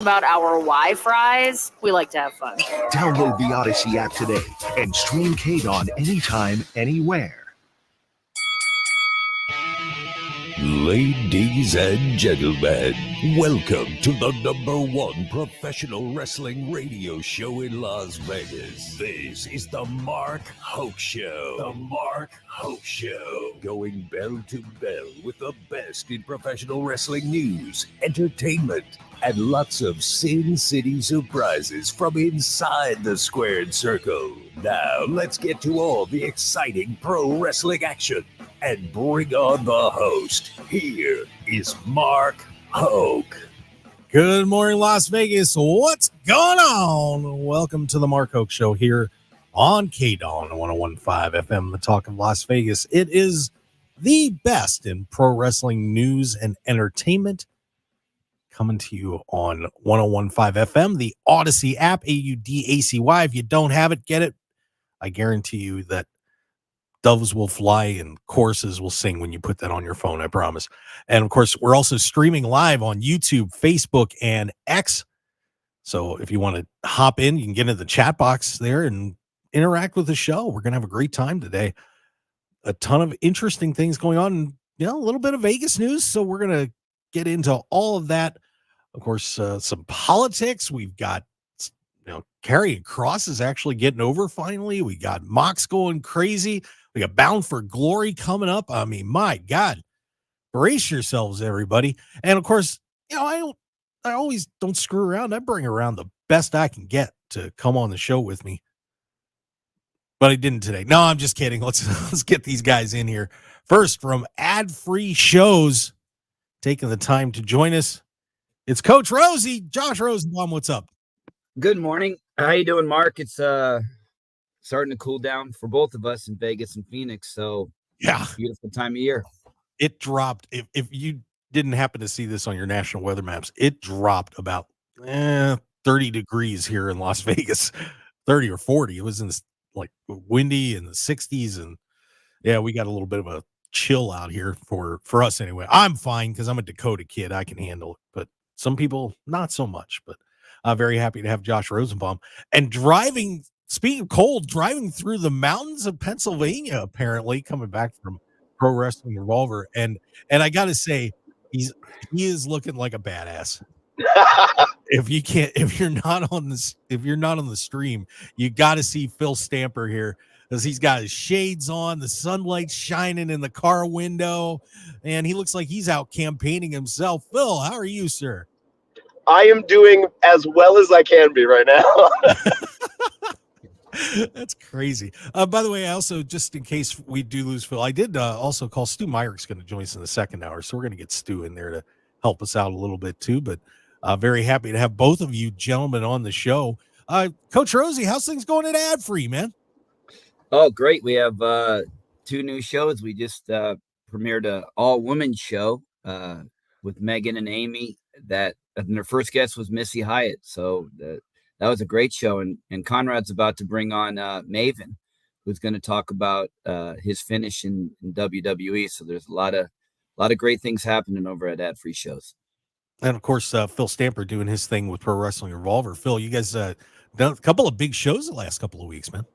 about our Y-Fries. We like to have fun. Download the Odyssey app today and stream KDAWN anytime, anywhere. Ladies and gentlemen, welcome to the #1 professional wrestling radio show in Las Vegas. This is the Mark Hoke Show. The Mark Hoke Show. Going bell to bell with the best in professional wrestling news, entertainment, and lots of Sin City surprises from inside the squared circle. Now, let's get to all the exciting pro wrestling action and bring on the host. Here is Mark Hoke. Good morning, Las Vegas. What's going on? Welcome to the Mark Hoke Show here on KDAWN 101.5 FM, the talk of Las Vegas. It is the best in pro wrestling news and entertainment, coming to you on 101.5 FM, the Odyssey app, AUDACY. If you don't have it, get it. I guarantee you that doves will fly and choruses will sing when you put that on your phone, I promise. And of course, we're also streaming live on YouTube, Facebook, and X. So if you want to hop in, you can get into the chat box there and interact with the show. We're going to have a great time today. A ton of interesting things going on, and, a little bit of Vegas news. So we're going to get into all of that. Of course, some politics. We've got, Karrion Kross is actually getting over finally. We got Mox going crazy. We got Bound for Glory coming up. I mean, my God, brace yourselves, everybody. And of course, I always don't screw around. I bring around the best I can get to come on the show with me. But I didn't today. No, I'm just kidding. Let's get these guys in here. First, from Ad-Free Shows, taking the time to join us, it's Coach Rosie. Josh Rosenbaum, what's up? Good morning. How you doing, Mark? It's starting to cool down for both of us in Vegas and Phoenix. So yeah, beautiful time of year. It dropped. If you didn't happen to see this on your national weather maps, it dropped about 30 degrees here in Las Vegas, 30 or 40. It was in this like windy in the 60s, and yeah, we got a little bit of a chill out here for us anyway. I'm fine because I'm a Dakota kid. I can handle it, but some people not so much. But very happy to have Josh Rosenbaum. And speaking of cold, driving through the mountains of Pennsylvania, apparently coming back from Pro Wrestling Revolver. And I got to say, he is looking like a badass. If you're not on the stream, you got to see Phil Stamper here, because he's got his shades on, the sunlight shining in the car window, and he looks like he's out campaigning himself. Phil, how are you, sir? I am doing as well as I can be right now. That's crazy. By the way, I also, just in case we do lose Phil, I did also call Stu Myrick's going to join us in the second hour, so we're going to get Stu in there to help us out a little bit too. But very happy to have both of you gentlemen on the show. Coach Rosie, how's things going at Ad-Free, man? Oh, great. We have 2 new shows. We just premiered an all-women show with Megan and Amy, and their first guest was Missy Hyatt. So that was a great show. And Conrad's about to bring on Maven, who's going to talk about his finish in WWE. So there's a lot of great things happening over at Ad-Free Shows. And of course, Phil Stamper doing his thing with Pro Wrestling Revolver. Phil, you guys done a couple of big shows the last couple of weeks, man.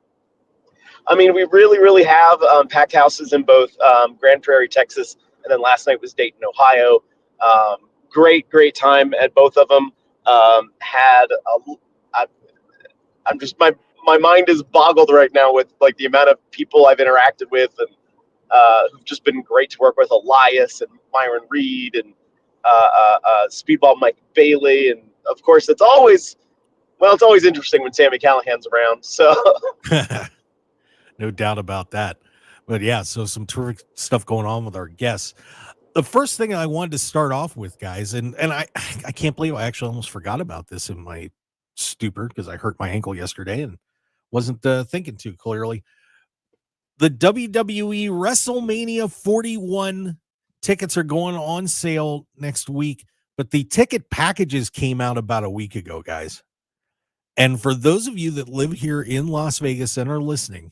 I mean, we really, really have packed houses in both Grand Prairie, Texas, and then last night was Dayton, Ohio. Great time at both of them. My mind is boggled right now with like the amount of people I've interacted with and who've just been great to work with. Elias and Myron Reed and Speedball Mike Bailey, and of course it's always interesting when Sami Callahan's around. So no doubt about that. But yeah, so some terrific stuff going on with our guests. The first thing I wanted to start off with, guys, and I can't believe I actually almost forgot about this in my stupor, because I hurt my ankle yesterday and wasn't thinking too clearly. The WWE WrestleMania 41 tickets are going on sale next week, but the ticket packages came out about a week ago, guys. And for those of you that live here in Las Vegas and are listening,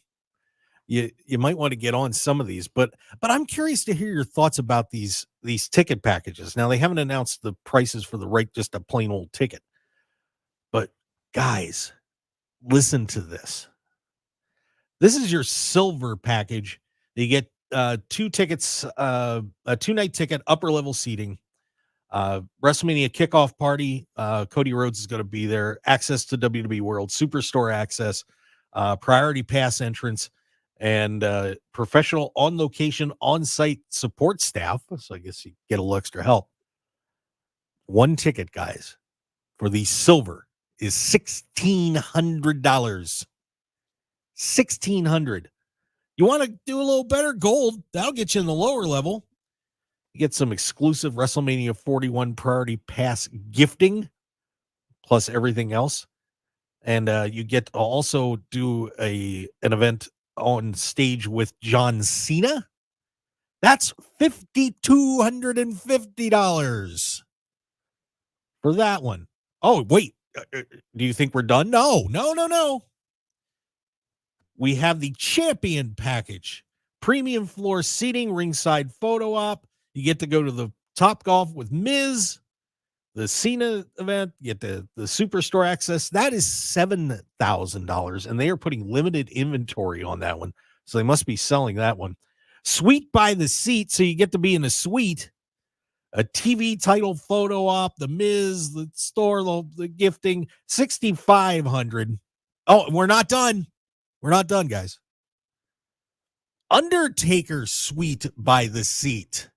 you might want to get on some of these, but I'm curious to hear your thoughts about these ticket packages. Now, they haven't announced the prices for just a plain old ticket, Guys, listen to this. This is your silver package. You get 2 tickets, a 2-night ticket, upper level seating, WrestleMania kickoff party. Cody Rhodes is going to be there. Access to WWE World Superstore access, priority pass entrance, and professional on location, on site support staff. So I guess you get a little extra help. 1 ticket, guys, for the silver is $1,600. $1,600. You want to do a little better? Gold. That'll get you in the lower level. You get some exclusive WrestleMania 41 priority pass gifting, plus everything else. And you get to also do an event on stage with John Cena. That's $5,250 for that one. Oh, wait. Do you think we're done? No. We have the champion package. Premium floor seating, ringside photo op. You get to go to the Top Golf with Miz, the Cena event, you get the Superstore access. That is $7,000, and they are putting limited inventory on that one. So they must be selling that one. Suite by the seat, so you get to be in a suite. A TV title photo op, the Miz, the store, the gifting, $6,500. Oh, we're not done. We're not done, guys. Undertaker suite by the seat.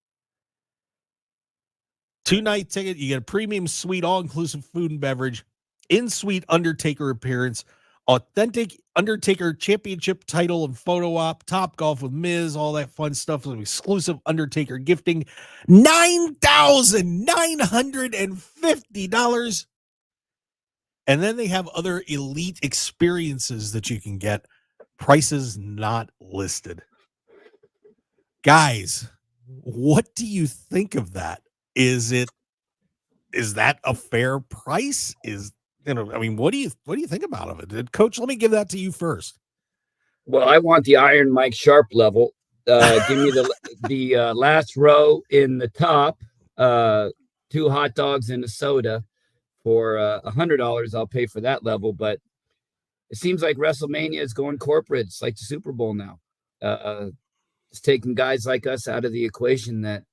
2-night ticket. You get a premium suite, all-inclusive food and beverage, in-suite Undertaker appearance, authentic Undertaker championship title and photo op, Top Golf with Miz, all that fun stuff, with exclusive Undertaker gifting, $9,950. And then they have other elite experiences that you can get. Prices not listed. Guys, what do you think of that? Is that a fair price? What do you think about it? Coach, let me give that to you first. Well, I want the Iron Mike Sharp level. Give me the last row in the top, 2 hot dogs and a soda for $100. I'll pay for that level, but it seems like WrestleMania is going corporate. It's like the Super Bowl now. It's taking guys like us out of the equation that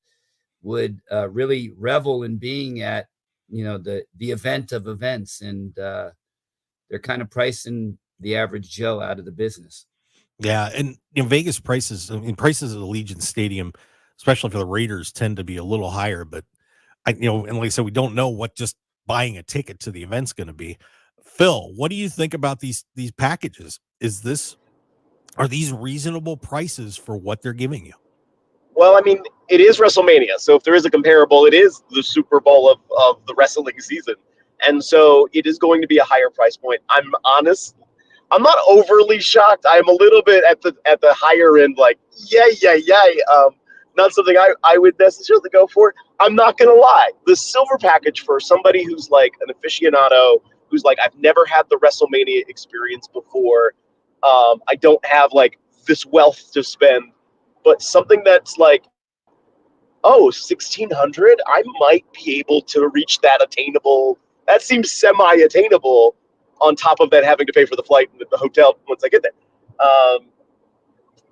would really revel in being at, the event of events. And they're kind of pricing the average Joe out of the business. Yeah. And Vegas prices at the Allegiant Stadium, especially for the Raiders, tend to be a little higher, but and like I said, we don't know what just buying a ticket to the event's going to be. Phil, what do you think about these packages? Are these reasonable prices for what they're giving you? Well, I mean, it is WrestleMania. So if there is a comparable, it is the Super Bowl of the wrestling season. And so it is going to be a higher price point. I'm honest. I'm not overly shocked. I'm a little bit at the higher end, like, not something I would necessarily go for. I'm not going to lie. The silver package for somebody who's like an aficionado, who's like, I've never had the WrestleMania experience before. I don't have like this wealth to spend, but something that's like, $1,600, I might be able to reach that attainable. That seems semi-attainable on top of that having to pay for the flight and the hotel once I get there.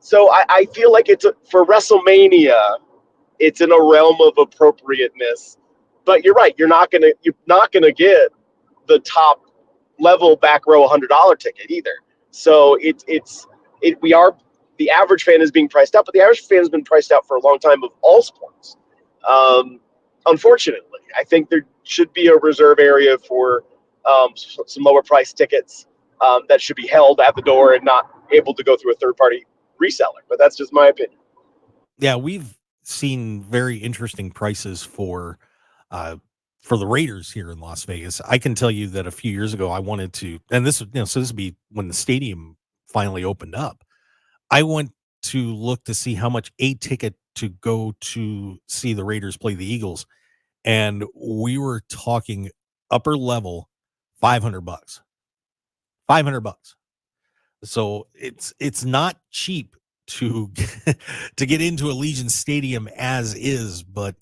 So I feel like for WrestleMania, it's in a realm of appropriateness. But you're right, you're not gonna get the top level back row $100 ticket either. So the average fan is being priced out, but the average fan has been priced out for a long time of all sports. Unfortunately, I think there should be a reserve area for some lower price tickets that should be held at the door and not able to go through a third party reseller. But that's just my opinion. Yeah, we've seen very interesting prices for the Raiders here in Las Vegas. I can tell you that a few years ago I wanted to, and this would be when the stadium finally opened up. I went to look to see how much a ticket to go to see the Raiders play the Eagles, and we were talking upper level $500. $500. So it's not cheap to get into Allegiant Stadium as is, but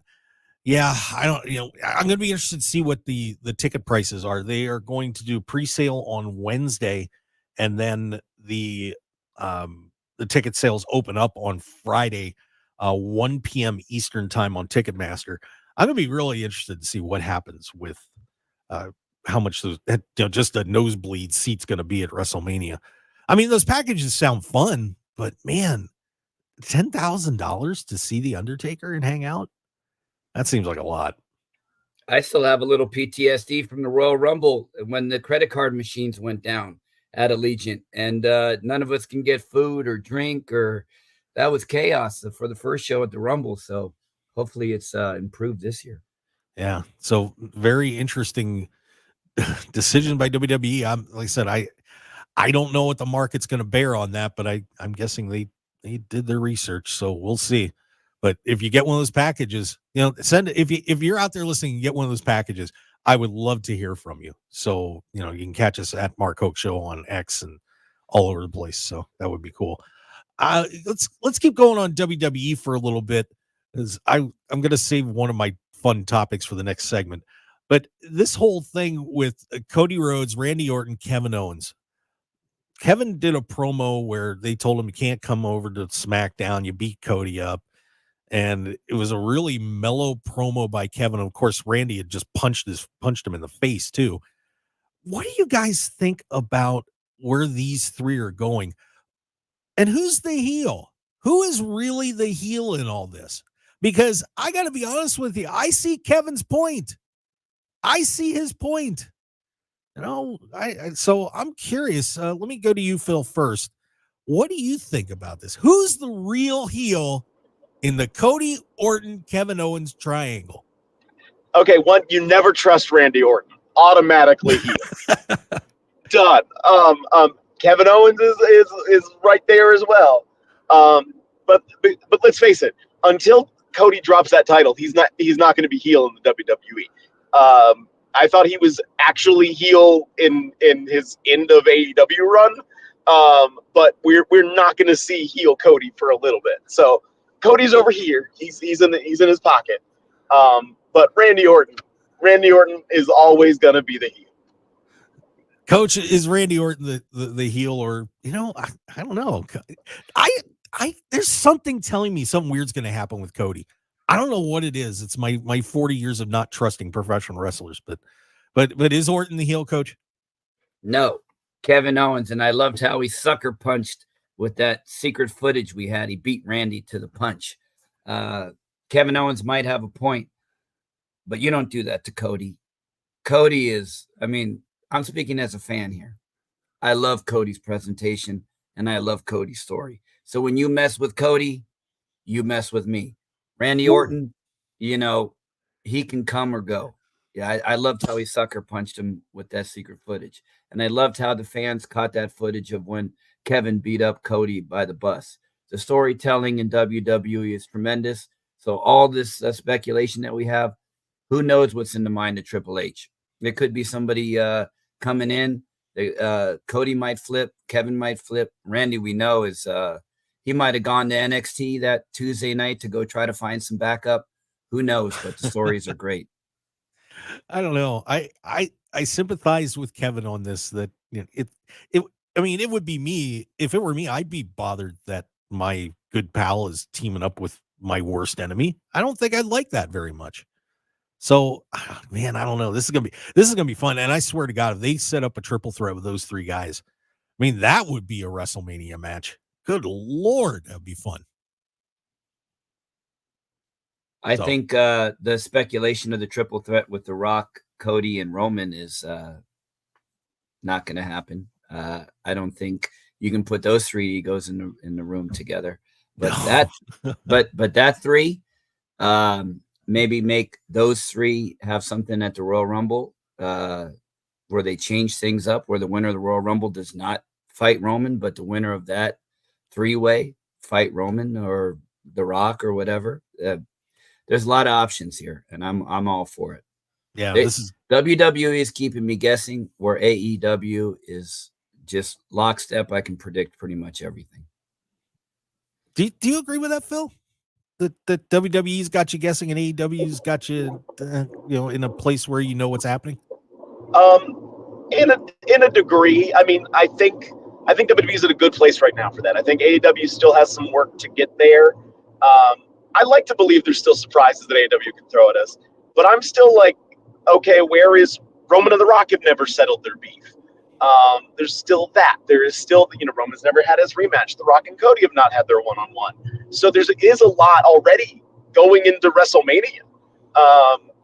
Yeah, I don't. I'm going to be interested to see what the ticket prices are. They are going to do pre-sale on Wednesday, and then the ticket sales open up on Friday, 1 p.m. Eastern time on Ticketmaster. I'm going to be really interested to see what happens with how much just a nosebleed seat's going to be at WrestleMania. I mean, those packages sound fun, but man, $10,000 to see the Undertaker and hang out. That seems like a lot. I still have a little PTSD from the Royal Rumble when the credit card machines went down at Allegiant, and none of us can get food or drink, or that was chaos for the first show at the Rumble. So hopefully it's improved this year. Yeah. So very interesting decision by WWE. Like I said, I don't know what the market's going to bear on that, but I'm guessing they did their research, so we'll see. But if you get one of those packages, send it. If you're out there listening and get one of those packages, I would love to hear from you. So, you can catch us at Mark Hoke Show on X and all over the place. So that would be cool. Let's keep going on WWE for a little bit, because I'm going to save one of my fun topics for the next segment. But this whole thing with Cody Rhodes, Randy Orton, Kevin Owens. Kevin did a promo where they told him you can't come over to SmackDown. You beat Cody up. And it was a really mellow promo by Kevin. Of course, Randy had just punched him in the face too. What do you guys think about where these three are going? And who's the heel? Who is really the heel in all this? Because I got to be honest with you, I see Kevin's point. I see his point. So I'm curious. Let me go to you, Phil, first. What do you think about this? Who's the real heel in the Cody Orton, Kevin Owens triangle? Okay, one, you never trust Randy Orton. Automatically heel. Done. Kevin Owens is right there as well. But let's face it. Until Cody drops that title, he's not going to be heel in the WWE. I thought he was actually heel in his end of AEW run. But we're not going to see heel Cody for a little bit. So Cody's over here. He's in his pocket. But Randy Orton is always going to be the heel. Coach, is Randy Orton the heel, or I don't know. I there's something telling me something weird's going to happen with Cody. I don't know what it is. It's my 40 years of not trusting professional wrestlers, but is Orton the heel, Coach? No, Kevin Owens, and I loved how he sucker punched with that secret footage we had. He beat Randy to the punch. Kevin Owens might have a point, but you don't do that to Cody. Cody is, I'm speaking as a fan here. I love Cody's presentation, and I love Cody's story. So when you mess with Cody, you mess with me. Randy Orton, he can come or go. Yeah, I loved how he sucker punched him with that secret footage. And I loved how the fans caught that footage of when Kevin beat up Cody by the bus. The storytelling in WWE is tremendous. So all this speculation that we have, who knows what's in the mind of Triple H? There could be somebody coming in. Cody might flip. Kevin might flip. Randy, we know, is he might have gone to NXT that Tuesday night to go try to find some backup. Who knows? But the stories are great. I don't know. I sympathize with Kevin on this. That it would be me. If it were me, I'd be bothered that my good pal is teaming up with my worst enemy. I don't think I'd like that very much. So, man, I don't know. This is gonna be fun. And I swear to God, if they set up a triple threat with those three guys, that would be a WrestleMania match. Good Lord, that'd be fun. I think the speculation of the triple threat with The Rock, Cody, and Roman is not going to happen. I don't think you can put those three egos in the room together. But that three, maybe make those three have something at the Royal Rumble where they change things up, where the winner of the Royal Rumble does not fight Roman, but the winner of that three-way fight Roman or The Rock or whatever. There's a lot of options here, and I'm all for it. Yeah, WWE is keeping me guessing, where AEW is just lockstep. I can predict pretty much everything. Do you agree with that, Phil? that WWE's got you guessing and AEW's got you, in a place where you know what's happening? In a degree. I mean, I think WWE's in a good place right now for that. I think AEW still has some work to get there. I like to believe there's still surprises that AEW can throw at us, but I'm still like, okay, where is Roman and The Rock have never settled their beef? There's still that. There is still, Roman's never had his rematch. The Rock and Cody have not had their one-on-one. So there is a lot already going into WrestleMania.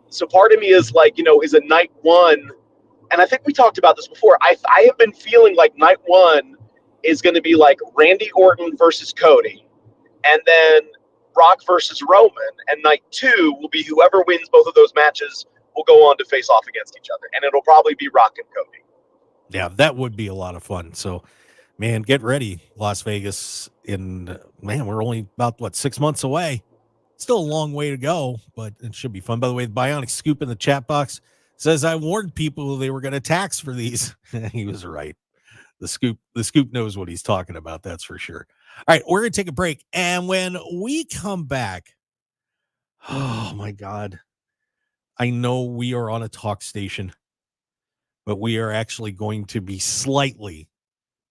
So part of me is like, is a night one, and I think we talked about this before. I have been feeling like night one is going to be like Randy Orton versus Cody, and then Rock versus Roman, and night two will be whoever wins both of those matches will go on to face off against each other, and it'll probably be Rock and Cody. Yeah, that would be a lot of fun. So, man, get ready, Las Vegas. We're only about 6 months away. Still a long way to go, but it should be fun. By the way, the Bionic Scoop in the chat box says I warned people they were going to tax for these. He was right. The scoop knows what he's talking about. That's for sure. All right, we're going to take a break. And when we come back, oh my God, I know we are on a talk station, but we are actually going to be slightly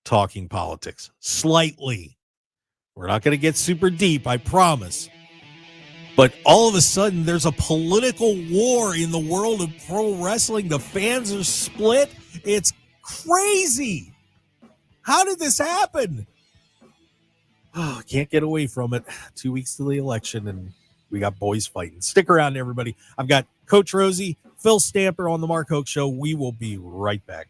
talking politics. Slightly. We're not going to get super deep, I promise. But all of a sudden, there's a political war in the world of pro wrestling. The fans are split. It's crazy. How did this happen? Oh, can't get away from it. 2 weeks to the election, and we got boys fighting. Stick around, everybody. I've got Coach Rosie, Phil Stamper on the Mark Hoke Show. We will be right back.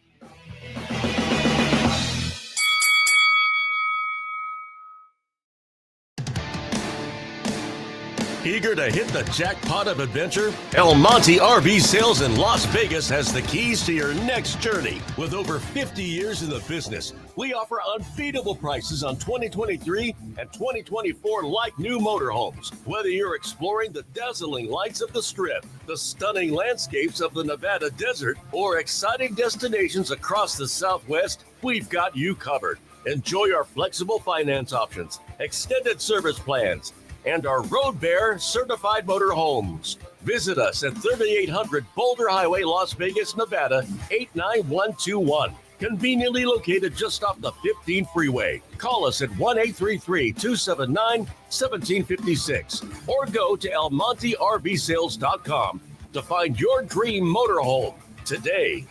Eager to hit the jackpot of adventure? El Monte RV Sales in Las Vegas has the keys to your next journey. With over 50 years in the business, we offer unbeatable prices on 2023 and 2024 like-new motorhomes. Whether you're exploring the dazzling lights of the Strip, the stunning landscapes of the Nevada desert, or exciting destinations across the Southwest, we've got you covered. Enjoy our flexible finance options, extended service plans, and our Road Bear certified motorhomes. Visit us at 3800 Boulder Highway, Las Vegas, Nevada, 89121. Conveniently located just off the 15 freeway. Call us at 1-833-279-1756 or go to elmontervsales.com to find your dream motorhome today.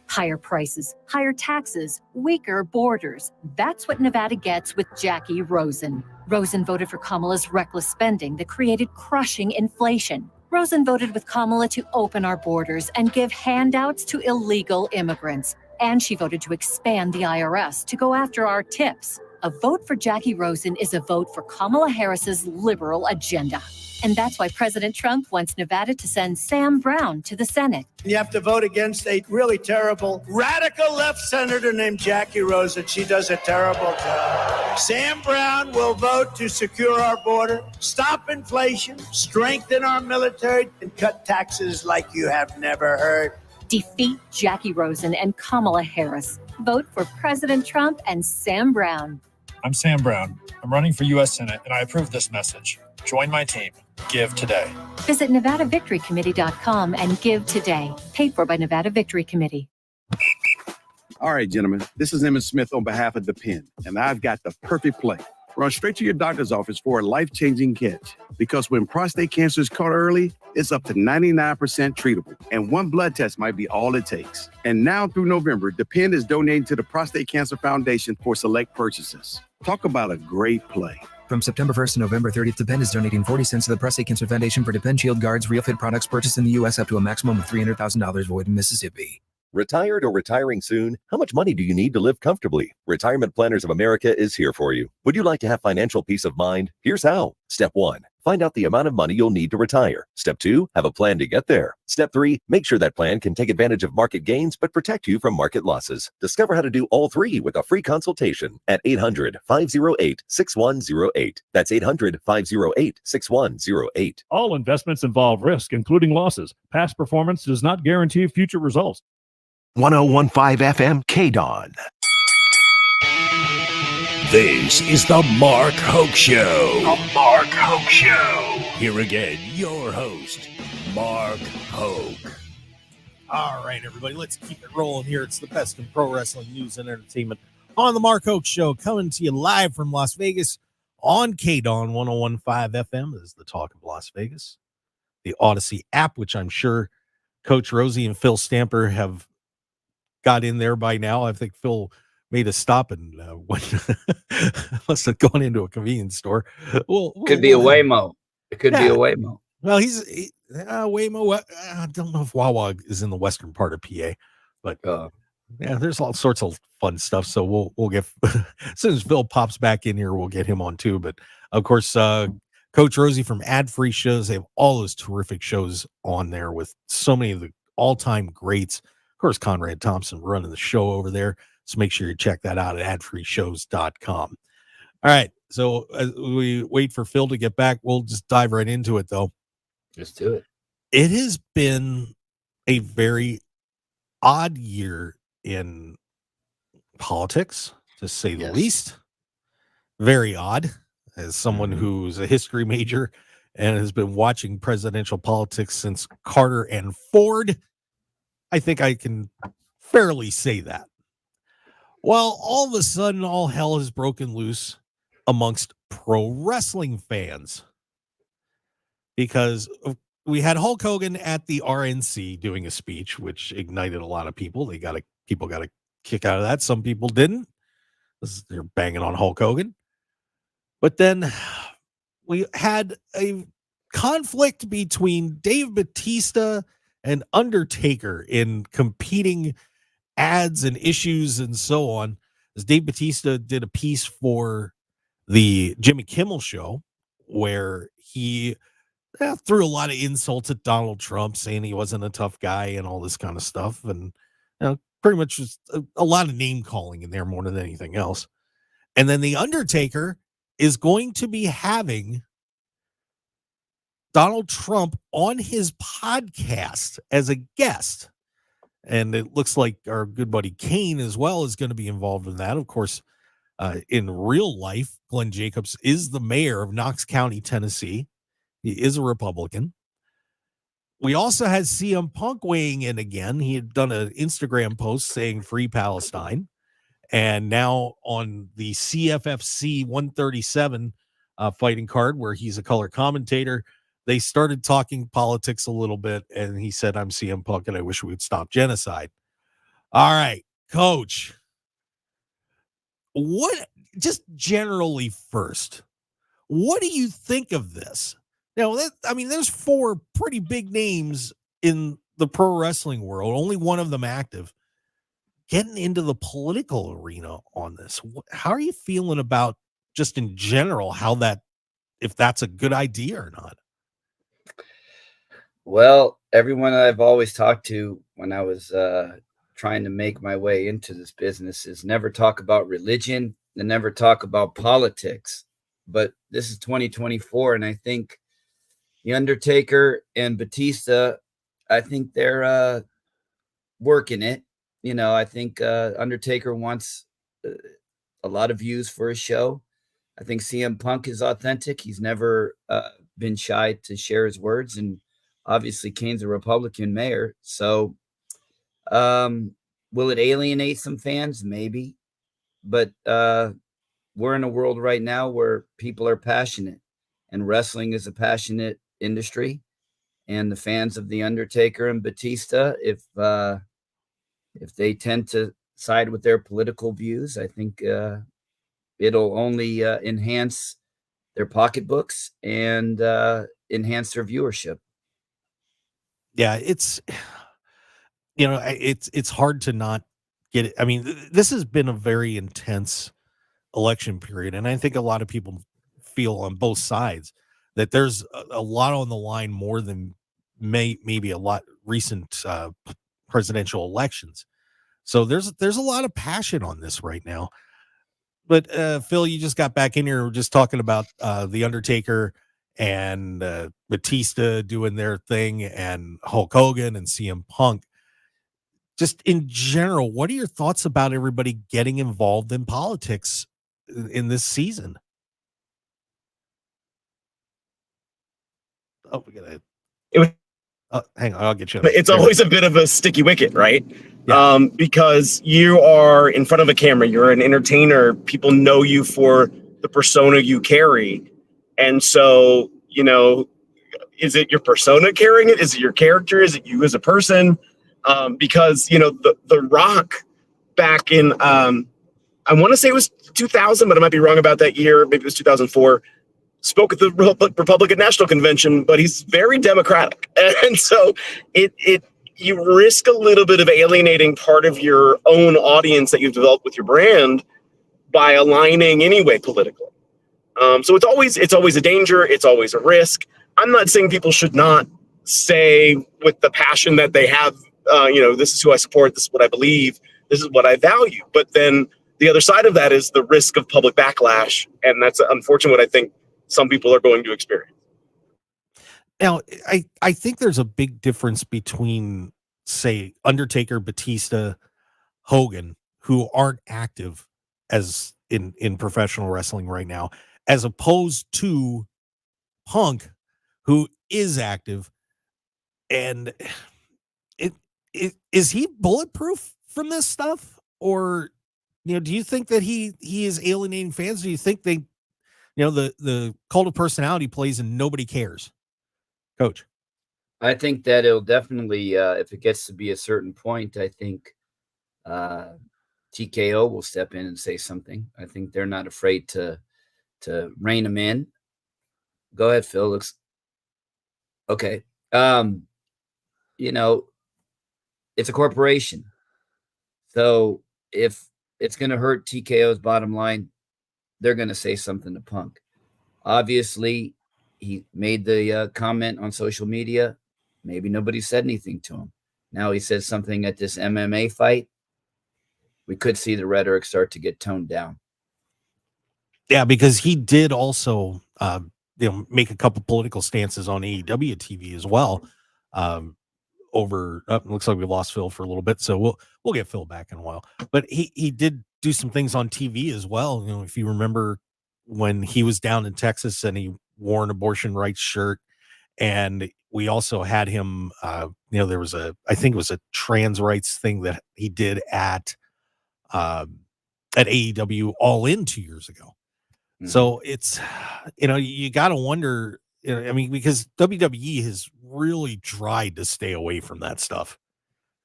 Higher prices, higher taxes, weaker borders. That's what Nevada gets with Jackie Rosen. Rosen voted for Kamala's reckless spending that created crushing inflation. Rosen voted with Kamala to open our borders and give handouts to illegal immigrants. And she voted to expand the IRS to go after our tips. A vote for Jackie Rosen is a vote for Kamala Harris's liberal agenda. And that's why President Trump wants Nevada to send Sam Brown to the Senate. You have to vote against a really terrible radical left senator named Jackie Rosen. She does a terrible job. Sam Brown will vote to secure our border, stop inflation, strengthen our military, and cut taxes like you have never heard. Defeat Jackie Rosen and Kamala Harris. Vote for President Trump and Sam Brown. I'm Sam Brown. I'm running for U.S. Senate, and I approve this message. Join my team. Give today. Visit NevadaVictoryCommittee.com and give today. Paid for by Nevada Victory Committee. All right, gentlemen, this is Emmett Smith on behalf of The Pen, and I've got the perfect play. Run straight to your doctor's office for a life-changing catch. Because when prostate cancer is caught early, it's up to 99% treatable, and one blood test might be all it takes. And now through November, The Pen is donating to the Prostate Cancer Foundation for select purchases. Talk about a great play. From September 1st to November 30th, Depend is donating 40 cents to the Prostate Cancer Foundation for Depend Shield Guards Real Fit products purchased in the U.S. up to a maximum of $300,000 void in Mississippi. Retired or retiring soon? How much money do you need to live comfortably? Retirement Planners of America is here for you. Would you like to have financial peace of mind? Here's how. Step 1. Find out the amount of money you'll need to retire. Step 2. Have a plan to get there. Step 3. Make sure that plan can take advantage of market gains but protect you from market losses. Discover how to do all three with a free consultation at 800-508-6108. That's 800-508-6108. All investments involve risk, including losses. Past performance does not guarantee future results. 1015 FM KDAWN. This is the Mark Hoke Show. The Mark Hoke Show. Here again, your host, Mark Hoke. All right, everybody, let's keep it rolling here. It's the best in pro wrestling news and entertainment on the Mark Hoke Show, coming to you live from Las Vegas on KDAWN 101.5 FM. This is the talk of Las Vegas. The Odyssey app, which I'm sure Coach Rosie and Phil Stamper have got in there by now. I think Phil made a stop and must have gone into a convenience store. Could be a Waymo. It could be a Waymo. Well, Waymo. I don't know if Wawa is in the western part of PA, but yeah, there's all sorts of fun stuff. So we'll get as soon as Phil pops back in here, we'll get him on too. But of course, Coach Rosie from Ad Free Shows, they have all those terrific shows on there with so many of the all-time greats. Of course, Conrad Thompson running the show over there. So make sure you check that out at adfreeshows.com. All right. So as we wait for Phil to get back, we'll just dive right into it, though. Let's do it. It has been a very odd year in politics, to say the least. Very odd. As someone who's a history major and has been watching presidential politics since Carter and Ford, I think I can fairly say that. Well, all of a sudden, all hell has broken loose amongst pro wrestling fans, because we had Hulk Hogan at the RNC doing a speech, which ignited a lot of people. People got a kick out of that. Some people didn't. They're banging on Hulk Hogan. But then we had a conflict between Dave Bautista and Undertaker in competing ads and issues and so on. As Dave Bautista did a piece for the Jimmy Kimmel show where he threw a lot of insults at Donald Trump, saying he wasn't a tough guy and all this kind of stuff. And pretty much just a lot of name calling in there more than anything else. And then the Undertaker is going to be having Donald Trump on his podcast as a guest. And it looks like our good buddy Kane as well is going to be involved in that. Of course, in real life, Glenn Jacobs is the mayor of Knox County, Tennessee. He is a Republican. We also had CM Punk weighing in again. He had done an Instagram post saying free Palestine. And now on the CFFC 137 fighting card, where he's a color commentator, they started talking politics a little bit. And he said, I'm CM Punk and I wish we would stop genocide. All right, Coach. What, just generally first, what do you think of this? Now, there's four pretty big names in the pro wrestling world, only one of them active, getting into the political arena on this. How are you feeling about just in general, if that's a good idea or not? Well, everyone I've always talked to when I was trying to make my way into this business is never talk about religion and never talk about politics. But this is 2024, and I think the Undertaker and Batista, I think they're working it. I think Undertaker wants a lot of views for his show. I think CM Punk is authentic. He's never been shy to share his words. And obviously, Kane's a Republican mayor. So will it alienate some fans? Maybe. But we're in a world right now where people are passionate. And wrestling is a passionate industry. And the fans of The Undertaker and Batista, if they tend to side with their political views, I think it'll only enhance their pocketbooks and enhance their viewership. Yeah, it's hard to not get it. I mean, this has been a very intense election period, and I think a lot of people feel on both sides that there's a lot on the line more than maybe a lot recent presidential elections. So there's a lot of passion on this right now. But Phil, you just got back in here. We're just talking about The Undertaker and Batista doing their thing and Hulk Hogan and CM Punk. Just in general, what are your thoughts about everybody getting involved in politics in this season. Oh, we gotta. Hang on, I'll get you. It's always a bit of a sticky wicket, right? Yeah. Because you are in front of a camera, you're an entertainer. People know you for the persona you carry, and so is it your persona carrying it? Is it your character? Is it you as a person? Because the Rock back in I want to say it was 2000, but I might be wrong about that year. Maybe it was 2004. Spoke at the Republican National Convention, but he's very democratic, and so you risk a little bit of alienating part of your own audience that you've developed with your brand by aligning anyway politically. So it's always a danger. It's always a risk. I'm not saying people should not say with the passion that they have, this is who I support, this is what I believe, this is what I value. But then the other side of that is the risk of public backlash, and that's unfortunately what I think some people are going to experience. Now, I think there's a big difference between, say, Undertaker, Batista, Hogan, who aren't active as in professional wrestling right now, as opposed to Punk, who is active. And is he bulletproof from this stuff? Or, do you think that he is alienating fans? Do you think the cult of personality plays and nobody cares? Coach? I think that it'll definitely, if it gets to be a certain point, I think TKO will step in and say something. I think they're not afraid to rein him in. Go ahead, Phil. Looks okay. It's a corporation. So if it's going to hurt TKO's bottom line, they're going to say something to Punk. Obviously, he made the comment on social media. Maybe nobody said anything to him. Now he says something at this MMA fight. We could see the rhetoric start to get toned down. Yeah, because he did also, make a couple political stances on AEW TV as well. Looks like we lost Phil for a little bit, so we'll get Phil back in a while. But he did do some things on TV as well. If you remember when he was down in Texas and he wore an abortion rights shirt, and we also had him. There was I think it was a trans rights thing that he did at AEW All In 2 years ago. Mm-hmm. So it's you got to wonder. Because WWE has really tried to stay away from that stuff.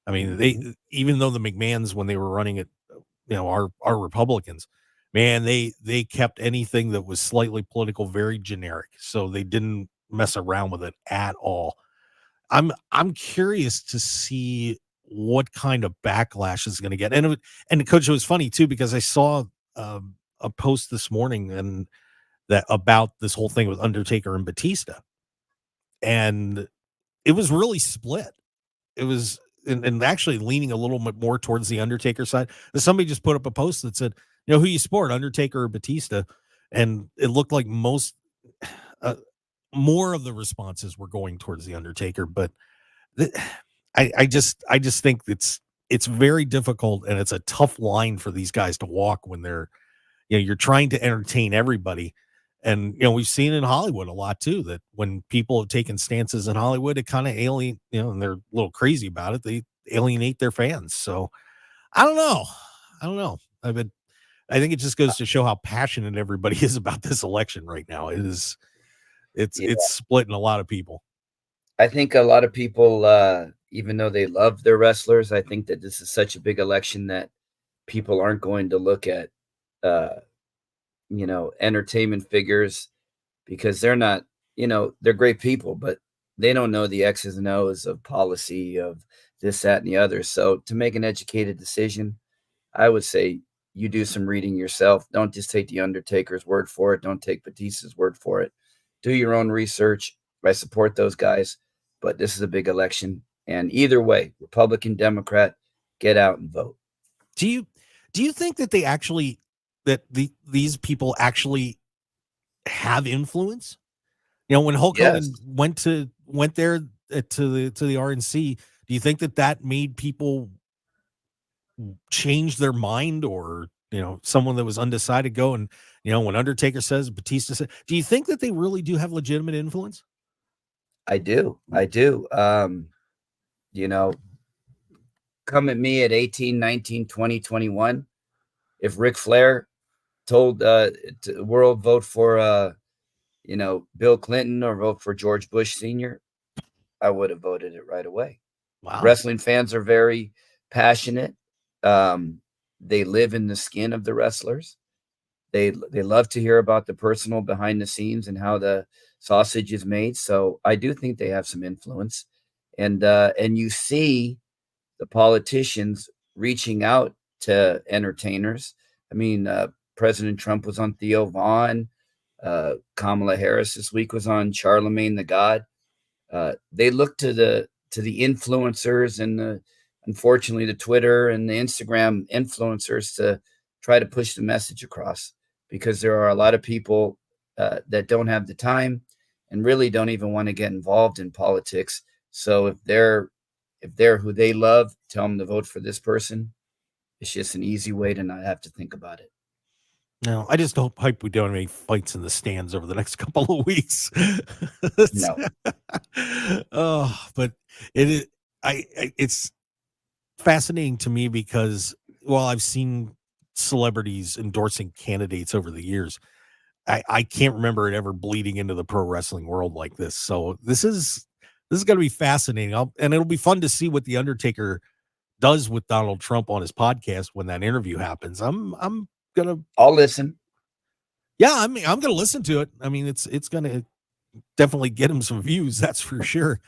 They, even though the McMahons, when they were running it, are Republicans, man, they kept anything that was slightly political very generic. So they didn't mess around with it at all. I'm curious to see what kind of backlash is going to get. And Coach, it was funny too, because I saw a post this morning and that about this whole thing with Undertaker and Batista, and it was really split. It was and actually leaning a little bit more towards the Undertaker side. Somebody just put up a post that said, who you support, Undertaker or Batista, and it looked like more of the responses were going towards the Undertaker. But I just think it's very difficult, and it's a tough line for these guys to walk when they're you're trying to entertain everybody. And, we've seen in Hollywood a lot too, that when people have taken stances in Hollywood, it kind of alienate, and they're a little crazy about it. They alienate their fans. So I don't know. I think it just goes to show how passionate everybody is about this election right now. It's splitting a lot of people. I think a lot of people, even though they love their wrestlers, I think that this is such a big election that people aren't going to look at, entertainment figures, because they're not, they're great people, but they don't know the X's and O's of policy, of this, that, and the other. So to make an educated decision, I would say you do some reading yourself. Don't just take the Undertaker's word for it. Don't take Batista's word for it. Do your own research. I support those guys, but this is a big election. And either way, Republican, Democrat, get out and vote. Do you think that they actually, these people actually have influence? When Hulk Hogan went there to the RNC, do you think that made people change their mind, or someone that was undecided go and, when Undertaker says, Batista said, do you think that they really do have legitimate influence? I do. Come at me at 18, 19, 20, 21. If Ric Flair told the world vote for, Bill Clinton or vote for George Bush Sr., I would have voted it right away. Wow. Wrestling fans are very passionate. They live in the skin of the wrestlers. They love to hear about the personal behind the scenes and how the sausage is made. So I do think they have some influence, and you see the politicians reaching out to entertainers. I mean, President Trump was on Theo Vaughn. Kamala Harris this week was on Charlemagne the God. They look to the influencers and unfortunately the Twitter and the Instagram influencers to try to push the message across, because there are a lot of people that don't have the time and really don't even want to get involved in politics. So if they're who they love, tell them to vote for this person. It's just an easy way to not have to think about it. No, I just hope we don't have any fights in the stands over the next couple of weeks. No. But it's fascinating to me because while I've seen celebrities endorsing candidates over the years, I can't remember it ever bleeding into the pro wrestling world like this. So this is going to be fascinating. And it'll be fun to see what the Undertaker does with Donald Trump on his podcast when that interview happens. I'll listen. Yeah, I'm going to listen to it. I mean, it's going to definitely get him some views, that's for sure.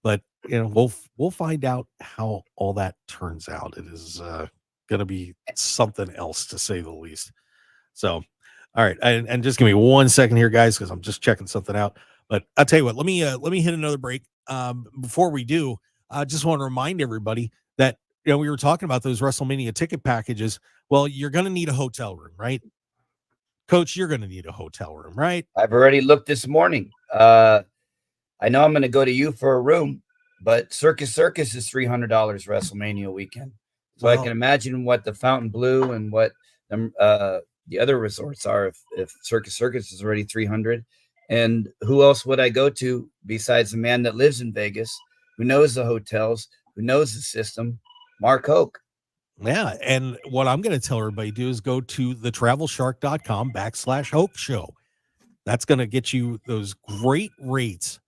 But we'll find out how all that turns out. It is going to be something else, to say the least. So, all right, and just give me 1 second here, guys, because I'm just checking something out. But I'll tell you what. Let me hit another break. Before we do, I just want to remind everybody that we were talking about those WrestleMania ticket packages. Well, you're going to need a hotel room, right? Coach, you're going to need a hotel room, right? I've already looked this morning. I know I'm going to go to you for a room, but Circus is $300 WrestleMania weekend. So I can imagine what the Fontainebleau and what the other resorts are if Circus is already $300. And who else would I go to besides the man that lives in Vegas, who knows the hotels, who knows the system, Mark Hoke. Yeah, and what I'm going to tell everybody to do is go to thetravelshark.com/Hoke show. That's going to get you those great rates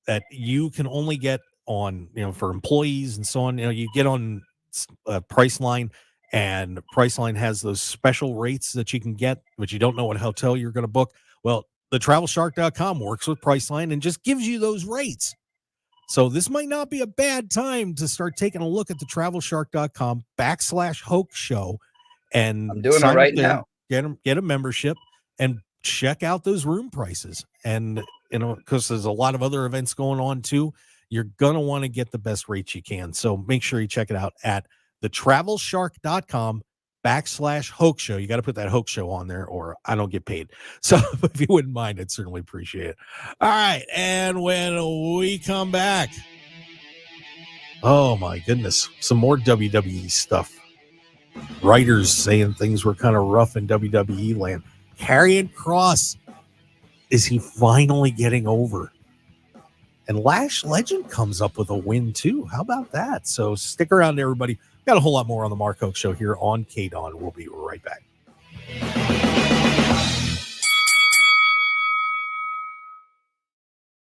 that you can only get on, for employees and so on. You get on Priceline, and Priceline has those special rates that you can get, but you don't know what hotel you're going to book. Well, thetravelshark.com works with Priceline and just gives you those rates. So this might not be a bad time to start taking a look at thetravelshark.com/Hoke show, and I'm doing it right now. Get a membership and check out those room prices. And because there's a lot of other events going on too, you're gonna want to get the best rates you can. So make sure you check it out at thetravelshark.com/Hoke show. You got to put that Hoke show on there, or I don't get paid. So if you wouldn't mind, I'd certainly appreciate it. All right, and when we come back, oh my goodness, some more WWE stuff. Writers saying things were kind of rough in WWE land. Karrion Kross, is he finally getting over? And Lash Legend comes up with a win too. How about that? So stick around, everybody. Got a whole lot more on the Mark Hoke Show here on KDAWN. We'll be right back.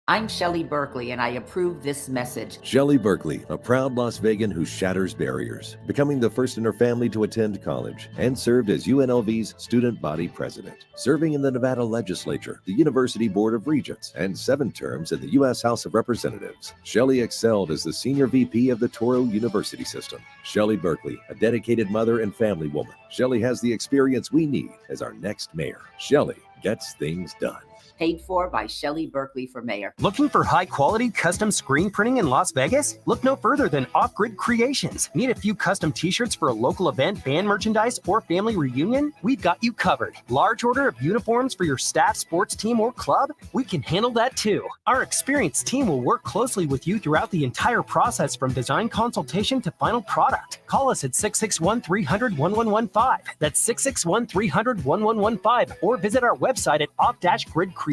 I'm Shelley Berkeley, and I approve this message. Shelley Berkeley, a proud Las Vegan who shatters barriers, becoming the first in her family to attend college, and served as UNLV's student body president, serving in the Nevada legislature, the University Board of Regents, and 7 terms in the U.S. House of Representatives. Shelley excelled as the senior VP of the Toro University system. Shelley Berkeley, a dedicated mother and family woman. Shelley has the experience we need as our next mayor. Shelley gets things done. paid for by Shelley Berkeley for mayor. Looking for high-quality custom screen printing in Las Vegas? Look no further than Off-Grid Creations. Need a few custom t-shirts for a local event, band merchandise, or family reunion? We've got you covered. Large order of uniforms for your staff, sports team, or club? We can handle that too. Our experienced team will work closely with you throughout the entire process from design consultation to final product. Call us at 661-300-1115. That's 661-300-1115, or visit our website at off-gridcreations.com.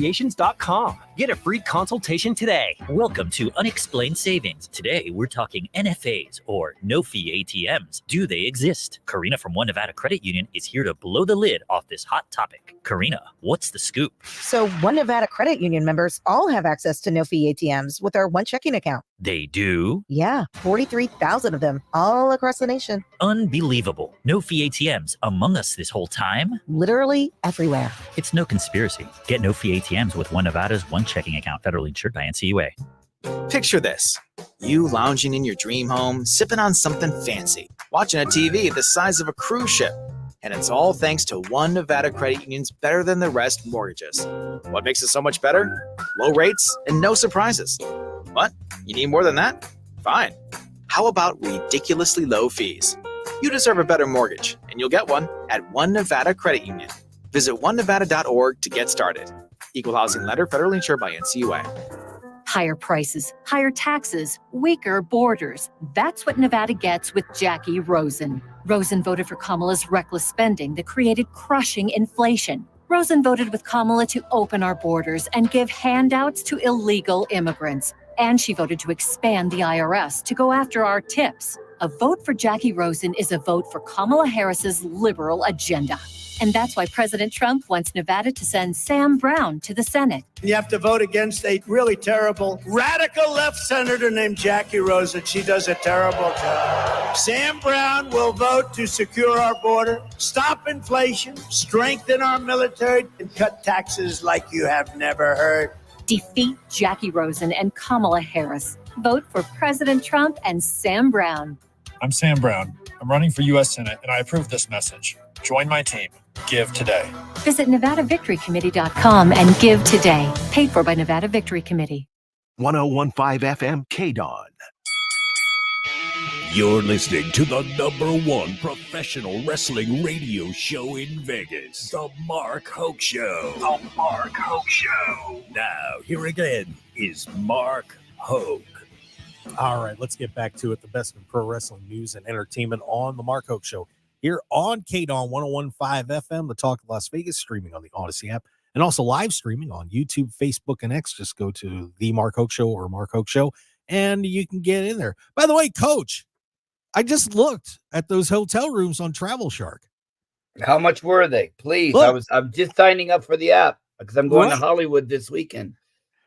Get a free consultation today. Welcome to Unexplained Savings. Today, we're talking NFAs, or no-fee ATMs. Do they exist? Karina from One Nevada Credit Union is here to blow the lid off this hot topic. Karina, what's the scoop? So One Nevada Credit Union members all have access to no-fee ATMs with our one checking account. They do? Yeah, 43,000 of them all across the nation. Unbelievable. No-fee ATMs among us this whole time? Literally everywhere. It's no conspiracy. Get no-fee ATMs with One Nevada's one checking account, federally insured by NCUA. Picture this. You lounging in your dream home, sipping on something fancy, watching a TV the size of a cruise ship. And it's all thanks to One Nevada Credit Union's Better Than the Rest mortgages. What makes it so much better? Low rates and no surprises. What? You need more than that? Fine. How about ridiculously low fees? You deserve a better mortgage, and you'll get one at One Nevada Credit Union. Visit onenevada.org to get started. Equal housing lender, federally insured by NCUA. Higher prices, higher taxes, weaker borders. That's what Nevada gets with Jackie Rosen. Rosen voted for Kamala's reckless spending that created crushing inflation. Rosen voted with Kamala to open our borders and give handouts to illegal immigrants. And she voted to expand the IRS to go after our tips. A vote for Jackie Rosen is a vote for Kamala Harris's liberal agenda. And that's why President Trump wants Nevada to send Sam Brown to the Senate. You have to vote against a really terrible radical left senator named Jackie Rosen. She does a terrible job. Sam Brown will vote to secure our border, stop inflation, strengthen our military, and cut taxes like you have never heard. Defeat Jackie Rosen and Kamala Harris. Vote for President Trump and Sam Brown. I'm Sam Brown. I'm running for U.S. Senate, and I approve this message. Join my team. Give today. Visit NevadaVictoryCommittee.com and give today. Paid for by Nevada Victory Committee. 1015 FM KDAWN. You're listening to the #1 professional wrestling radio show in Vegas, The Mark Hoke Show. The Mark Hoke Show. Now, here again is Mark Hoke. All right, let's get back to it. The best in pro wrestling news and entertainment on The Mark Hoke Show. Here on KDAWN 1015 FM, the Talk of Las Vegas, streaming on the Odyssey app, and also live streaming on YouTube, Facebook, and X. Just go to The Mark Hoke Show or Mark Hoke Show, and you can get in there. By the way, Coach, I just looked at those hotel rooms on Travel Shark. How much were they? Please. Look. I'm just signing up for the app because I'm going to Right. Hollywood this weekend.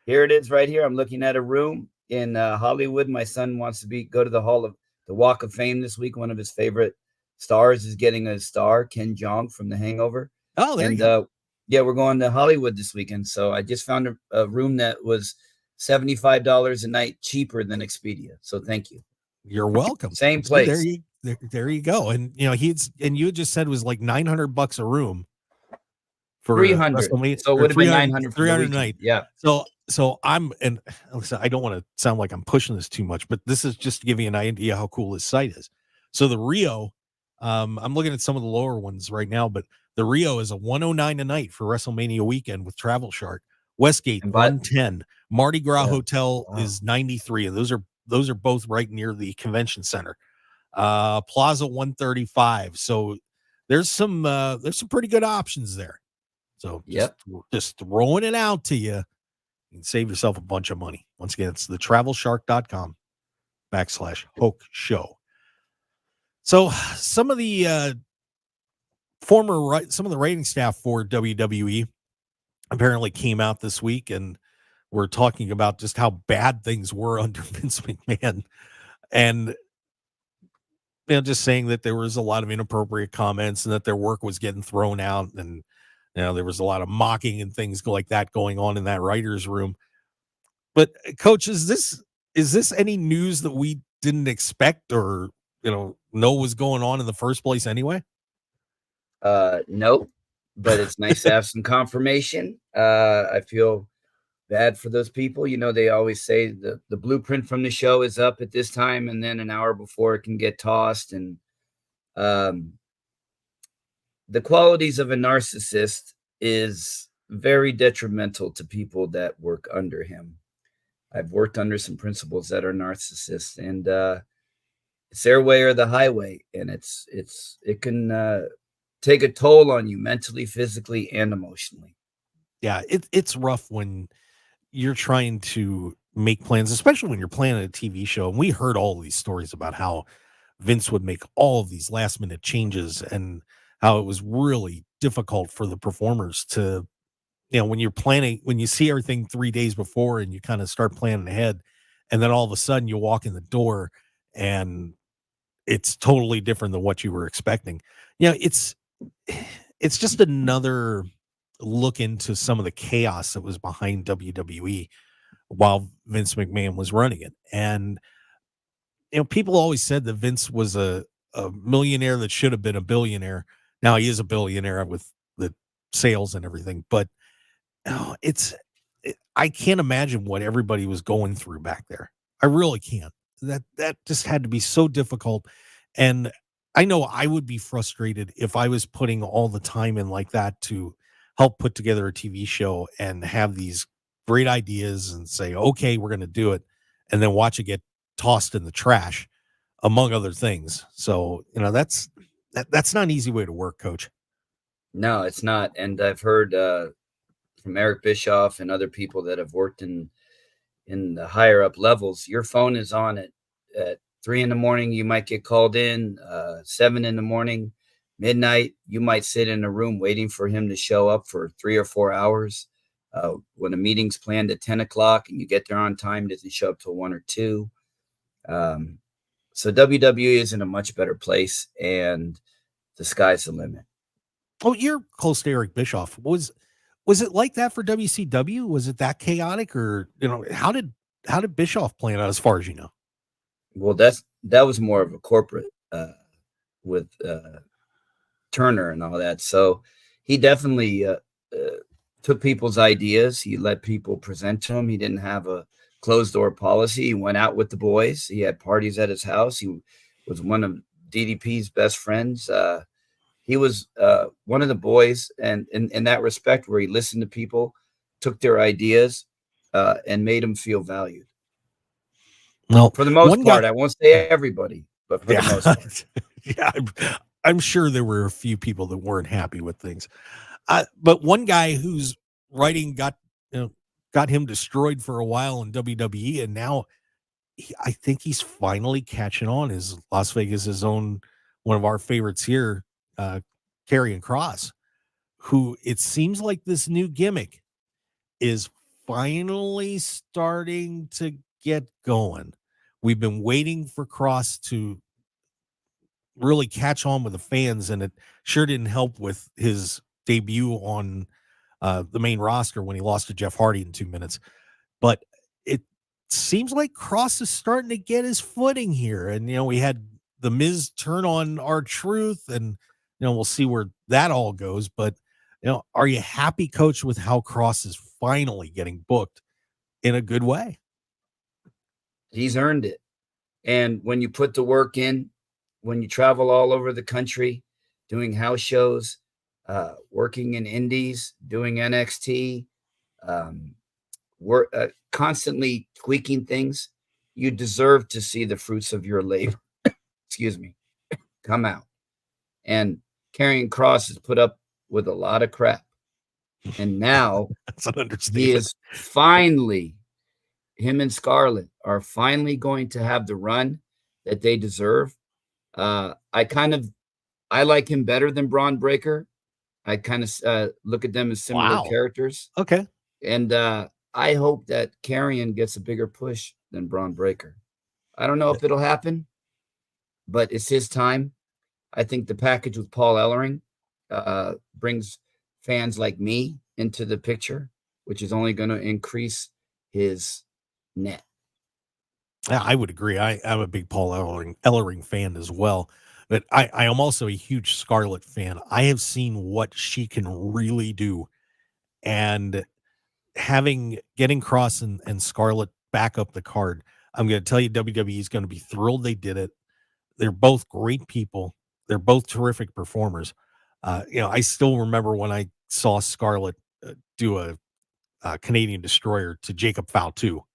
Here it is right here. I'm looking at a room in Hollywood. My son wants to go to the Walk of Fame this week. One of his favorite stars is getting a star, Ken Jeong from The Hangover. Oh, there you go. Yeah, we're going to Hollywood this weekend. So I just found a room that was $75 a night cheaper than Expedia. So thank you. You're welcome. Same place. There you go. And you know, you had just said it was like $900 a room for 300. So it would have been 900 for the 300 a weekend. night. Yeah. So listen, I don't want to sound like I'm pushing this too much, but this is just to give you an idea how cool this site is. So the Rio, I'm looking at some of the lower ones right now, but the Rio is a $109 a night for WrestleMania weekend with Travel Shark. Westgate $110. Mardi Gras Hotel is $93, and those are both right near the convention center. Plaza $135. So there's some pretty good options there. So just throwing it out to you. You can save yourself a bunch of money. Once again, it's thetravelshark.com/Hoke Show. So some of the some of the writing staff for WWE apparently came out this week and were talking about just how bad things were under Vince McMahon, and just saying that there was a lot of inappropriate comments and that their work was getting thrown out, and there was a lot of mocking and things like that going on in that writer's room. But Coach, is this any news that we didn't expect or know was going on in the first place anyway? Nope. but it's nice to have some confirmation. I feel bad for those people. You know, they always say the blueprint from the show is up at this time, and then an hour before it can get tossed. And the qualities of a narcissist is very detrimental to people that work under him. I've worked under some principals that are narcissists, and it's their way or the highway, and it can take a toll on you mentally, physically, and emotionally. Yeah, it's rough when you're trying to make plans, especially when you're planning a TV show. And we heard all these stories about how Vince would make all of these last minute changes and how it was really difficult for the performers to, when you're planning, when you see everything 3 days before and you kind of start planning ahead, and then all of a sudden you walk in the door and it's totally different than what you were expecting. It's just another look into some of the chaos that was behind WWE while Vince McMahon was running it. And people always said that Vince was a millionaire that should have been a billionaire. Now he is a billionaire with the sales and everything, but I can't imagine what everybody was going through back there. I really can't. That just had to be so difficult. And I know I would be frustrated if I was putting all the time in like that to help put together a TV show and have these great ideas and say, okay, we're going to do it, and then watch it get tossed in the trash, among other things. So, that's not an easy way to work, Coach. No, it's not. And I've heard from Eric Bischoff and other people that have worked in the higher up levels, your phone is on at 3 a.m. You might get called in, 7 a.m, midnight. You might sit in a room waiting for him to show up for 3 or 4 hours. When a meeting's planned at 10 o'clock and you get there on time, doesn't show up till 1 or 2. So WWE is in a much better place, and the sky's the limit. Oh, you're close to Eric Bischoff. Was it like that for WCW? Was it that chaotic, or how did Bischoff plan out, as far as you know? Well, that was more of a corporate with Turner and all that. So he definitely took people's ideas. He let people present to him. He didn't have a closed door policy. He went out with the boys. He had parties at his house. He was one of DDP's best friends. He was one of the boys, and in that respect, where he listened to people, took their ideas, and made them feel valued. Well, for the most part, I won't say everybody, but for the most part. Yeah, I'm sure there were a few people that weren't happy with things. But one guy whose writing got him destroyed for a while in WWE, and now I think he's finally catching on, is Las Vegas' own, one of our favorites here, Karrion Kross, who it seems like this new gimmick is finally starting to get going. We've been waiting for Kross to really catch on with the fans, and it sure didn't help with his debut on the main roster when he lost to Jeff Hardy in 2 minutes. But it seems like Kross is starting to get his footing here. And, we had the Miz turn on R-Truth, and, we'll see where that all goes. But, are you happy, Coach, with how Kross is finally getting booked in a good way? He's earned it. And when you put the work in, when you travel all over the country, doing house shows, working in indies, doing NXT, constantly tweaking things, you deserve to see the fruits of your labor, excuse me, come out. And Karrion Kross has put up with a lot of crap. And now that's an understatement. He is finally, him and Scarlett are finally going to have the run that they deserve. I like him better than Braun Breaker. I kind of look at them as similar characters. Okay. And I hope that Karrion gets a bigger push than Braun Breaker. I don't know if it'll happen, but it's his time. I think the package with Paul Ellering brings fans like me into the picture, which is only going to increase his net. Yeah, I would agree. I'm a big Paul Ellering fan as well. But I am also a huge Scarlett fan. I have seen what she can really do, and getting Cross and Scarlett back up the card. I'm going to tell you, WWE is going to be thrilled they did it. They're both great people. They're both terrific performers. I still remember when I saw Scarlett do a Canadian Destroyer to Jacob Fatu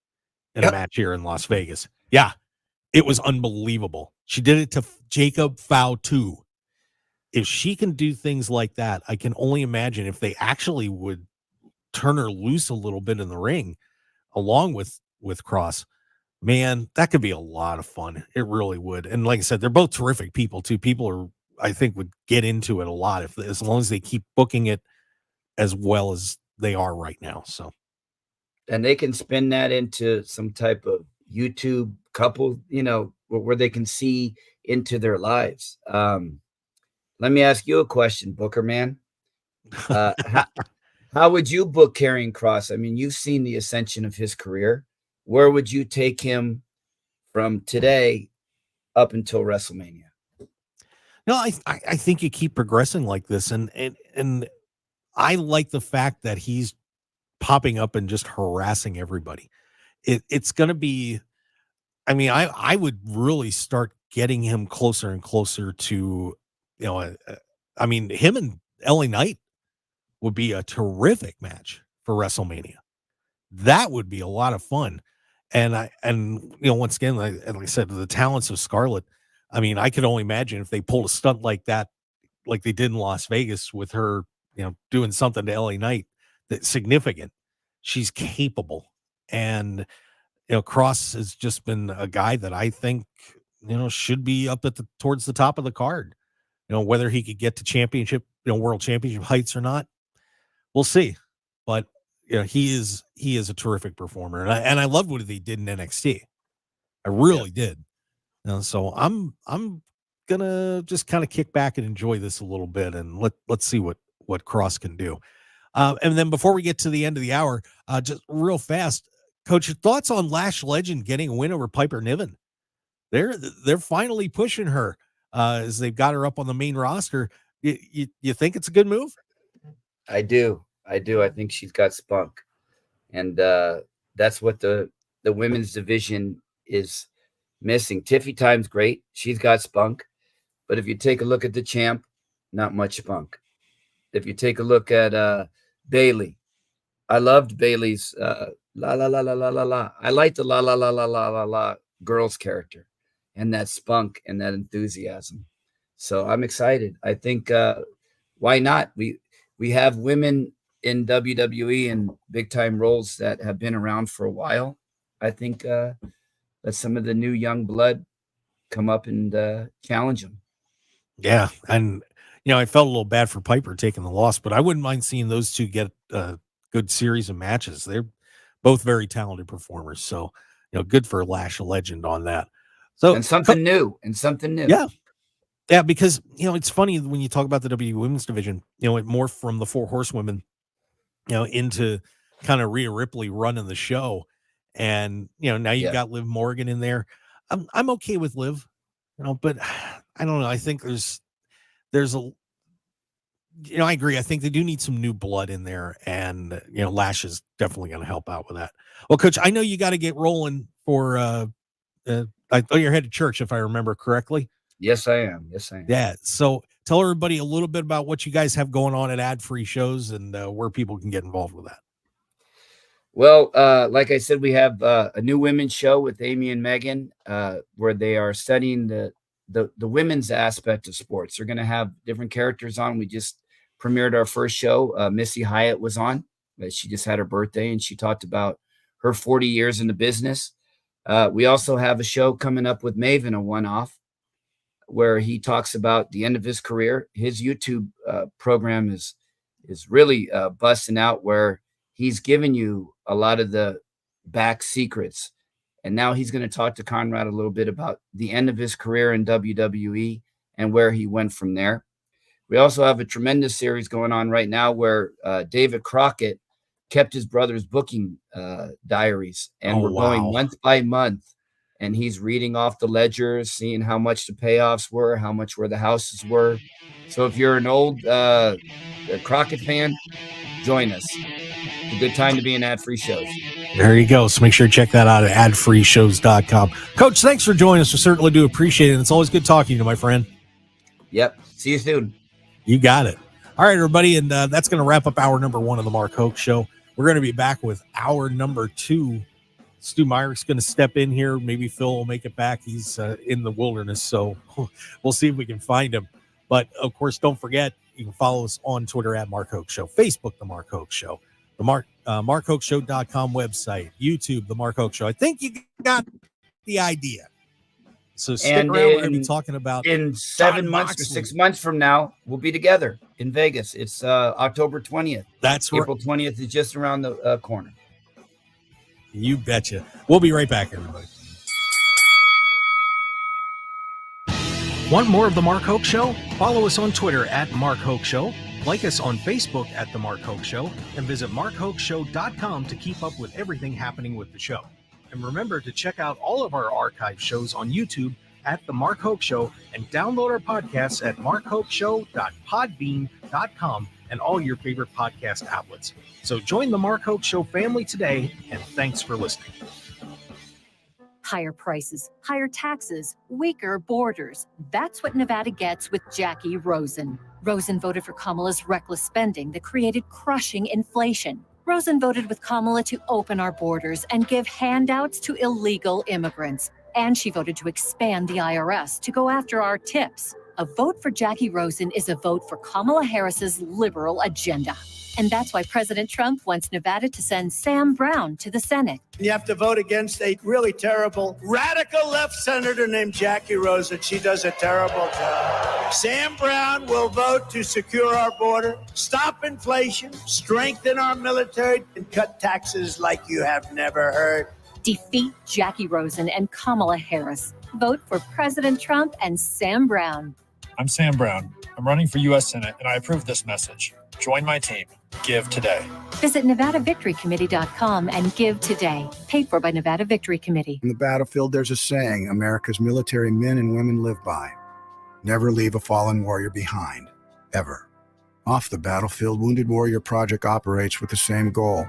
in a match here in Las Vegas. Yeah, it was unbelievable. She did it to Jacob Fatu. If she can do things like that, I can only imagine if they actually would turn her loose a little bit in the ring, along with Cross. Man, that could be a lot of fun. It really would. And like I said, they're both terrific people too. People I think, would get into it a lot as long as they keep booking it as well as they are right now. So, and they can spin that into some type of YouTube couple, where they can see into their lives. Let me ask you a question, Booker man. How would you book Karrion Kross? I mean, you've seen the ascension of his career. Where would you take him from today up until WrestleMania? No, I think you keep progressing like this, and I like the fact that he's popping up and just harassing everybody. It's going to be, I mean, I would really start getting him closer and closer to, I mean, him and LA Knight would be a terrific match for WrestleMania. That would be a lot of fun. And once again, like I said, the talents of Scarlett, I mean, I could only imagine if they pulled a stunt like that, like they did in Las Vegas with her, doing something to LA Knight that's significant. She's capable. And, Cross has just been a guy that I think, should be up at towards the top of the card. Whether he could get to championship, world championship heights or not, we'll see. But he is a terrific performer, and I loved what he did in NXT. I really did. So I'm gonna just kind of kick back and enjoy this a little bit, and let's see what Cross can do. And then before we get to the end of the hour, just real fast, Coach, your thoughts on Lash Legend getting a win over Piper Niven? They're finally pushing her as they've got her up on the main roster. You think it's a good move? I do. I think she's got spunk, and that's what the women's division is missing. Tiffy Time's great. She's got spunk, but if you take a look at the champ, not much spunk. If you take a look at Bailey, I loved Bailey's la la la la la la la. I like the la la la la la la la girl's character and that spunk and that enthusiasm. So I'm excited. I think why not? We have women in WWE and big time roles that have been around for a while. I think let some of the new young blood come up and challenge them. Yeah, and I felt a little bad for Piper taking the loss, but I wouldn't mind seeing those two get a good series of matches. They're both very talented performers, so good for Lash Legend on that. So and something new. Yeah, because it's funny when you talk about the WWE Women's Division. It morphed from the Four Horsewomen, into kind of Rhea Ripley running the show, and now you've got Liv Morgan in there. I'm okay with Liv, but I don't know. I think there's a, I agree. I think they do need some new blood in there, and Lash is definitely going to help out with that. Well, Coach, I know you got to get rolling for. I thought you're headed to church, if I remember correctly. Yes, I am. Yeah. So tell everybody a little bit about what you guys have going on at ad-free shows and where people can get involved with that. Well, like I said, we have a new women's show with Amy and Megan, where they are studying the women's aspect of sports. They're going to have different characters on. We just premiered our first show. Missy Hyatt was on. She just had her birthday, and she talked about her 40 years in the business. We also have a show coming up with Maven, a one-off, where he talks about the end of his career. His YouTube program is really busting out, where he's given you a lot of the back secrets. And now he's going to talk to Conrad a little bit about the end of his career in WWE and where he went from there. We also have a tremendous series going on right now where David Crockett kept his brother's booking diaries, and we're going month by month and he's reading off the ledgers, seeing how much the payoffs were, how much where the houses were. So if you're an old Crockett fan, join us. It's a good time to be in ad-free shows. There you go. So make sure to check that out at adfreeshows.com. Coach, thanks for joining us. We certainly do appreciate it. It's always good talking to you, my friend. Yep. See you soon. You got it. All right, everybody. And that's going to wrap up hour number 1 of the Mark Hoke Show. We're going to be back with hour number 2. Stu Myrick's going to step in here. Maybe Phil will make it back. He's in the wilderness, so we'll see if we can find him. But, of course, don't forget, you can follow us on Twitter at Mark Hoke Show, Facebook, The Mark Hoke Show, the MarkHokeShow.com website, YouTube, The Mark Hoke Show. I think you got the idea. So stick around. We're going to be talking about in 7 months or 6 months from now, we'll be together in Vegas. It's October 20th. That's right. April 20th is just around the corner. You betcha. We'll be right back, everybody. Want more of The Mark Hoke Show? Follow us on Twitter at Mark Hoke Show, like us on Facebook at The Mark Hoke Show, and visit MarkHokeShow.com to keep up with everything happening with the show. And remember to check out all of our archive shows on YouTube at The Mark Hoke Show and download our podcasts at markhokeshow.podbean.com and all your favorite podcast outlets. So join the Mark Hoke Show family today, and thanks for listening. Higher prices, higher taxes, weaker borders. That's what Nevada gets with Jackie Rosen. Rosen voted for Kamala's reckless spending that created crushing inflation. Rosen voted with Kamala to open our borders and give handouts to illegal immigrants. And she voted to expand the IRS to go after our tips. A vote for Jackie Rosen is a vote for Kamala Harris's liberal agenda. And that's why President Trump wants Nevada to send Sam Brown to the Senate. You have to vote against a really terrible radical left senator named Jackie Rosen. She does a terrible job. Sam Brown will vote to secure our border, stop inflation, strengthen our military, and cut taxes like you have never heard. Defeat Jackie Rosen and Kamala Harris. Vote for President Trump and Sam Brown. I'm Sam Brown. I'm running for U.S. Senate, and I approve this message. Join my team. Give today. Visit NevadaVictoryCommittee.com and give today. Paid for by Nevada Victory Committee. In the battlefield, there's a saying America's military men and women live by. Never leave a fallen warrior behind. Ever. Off the battlefield, Wounded Warrior Project operates with the same goal.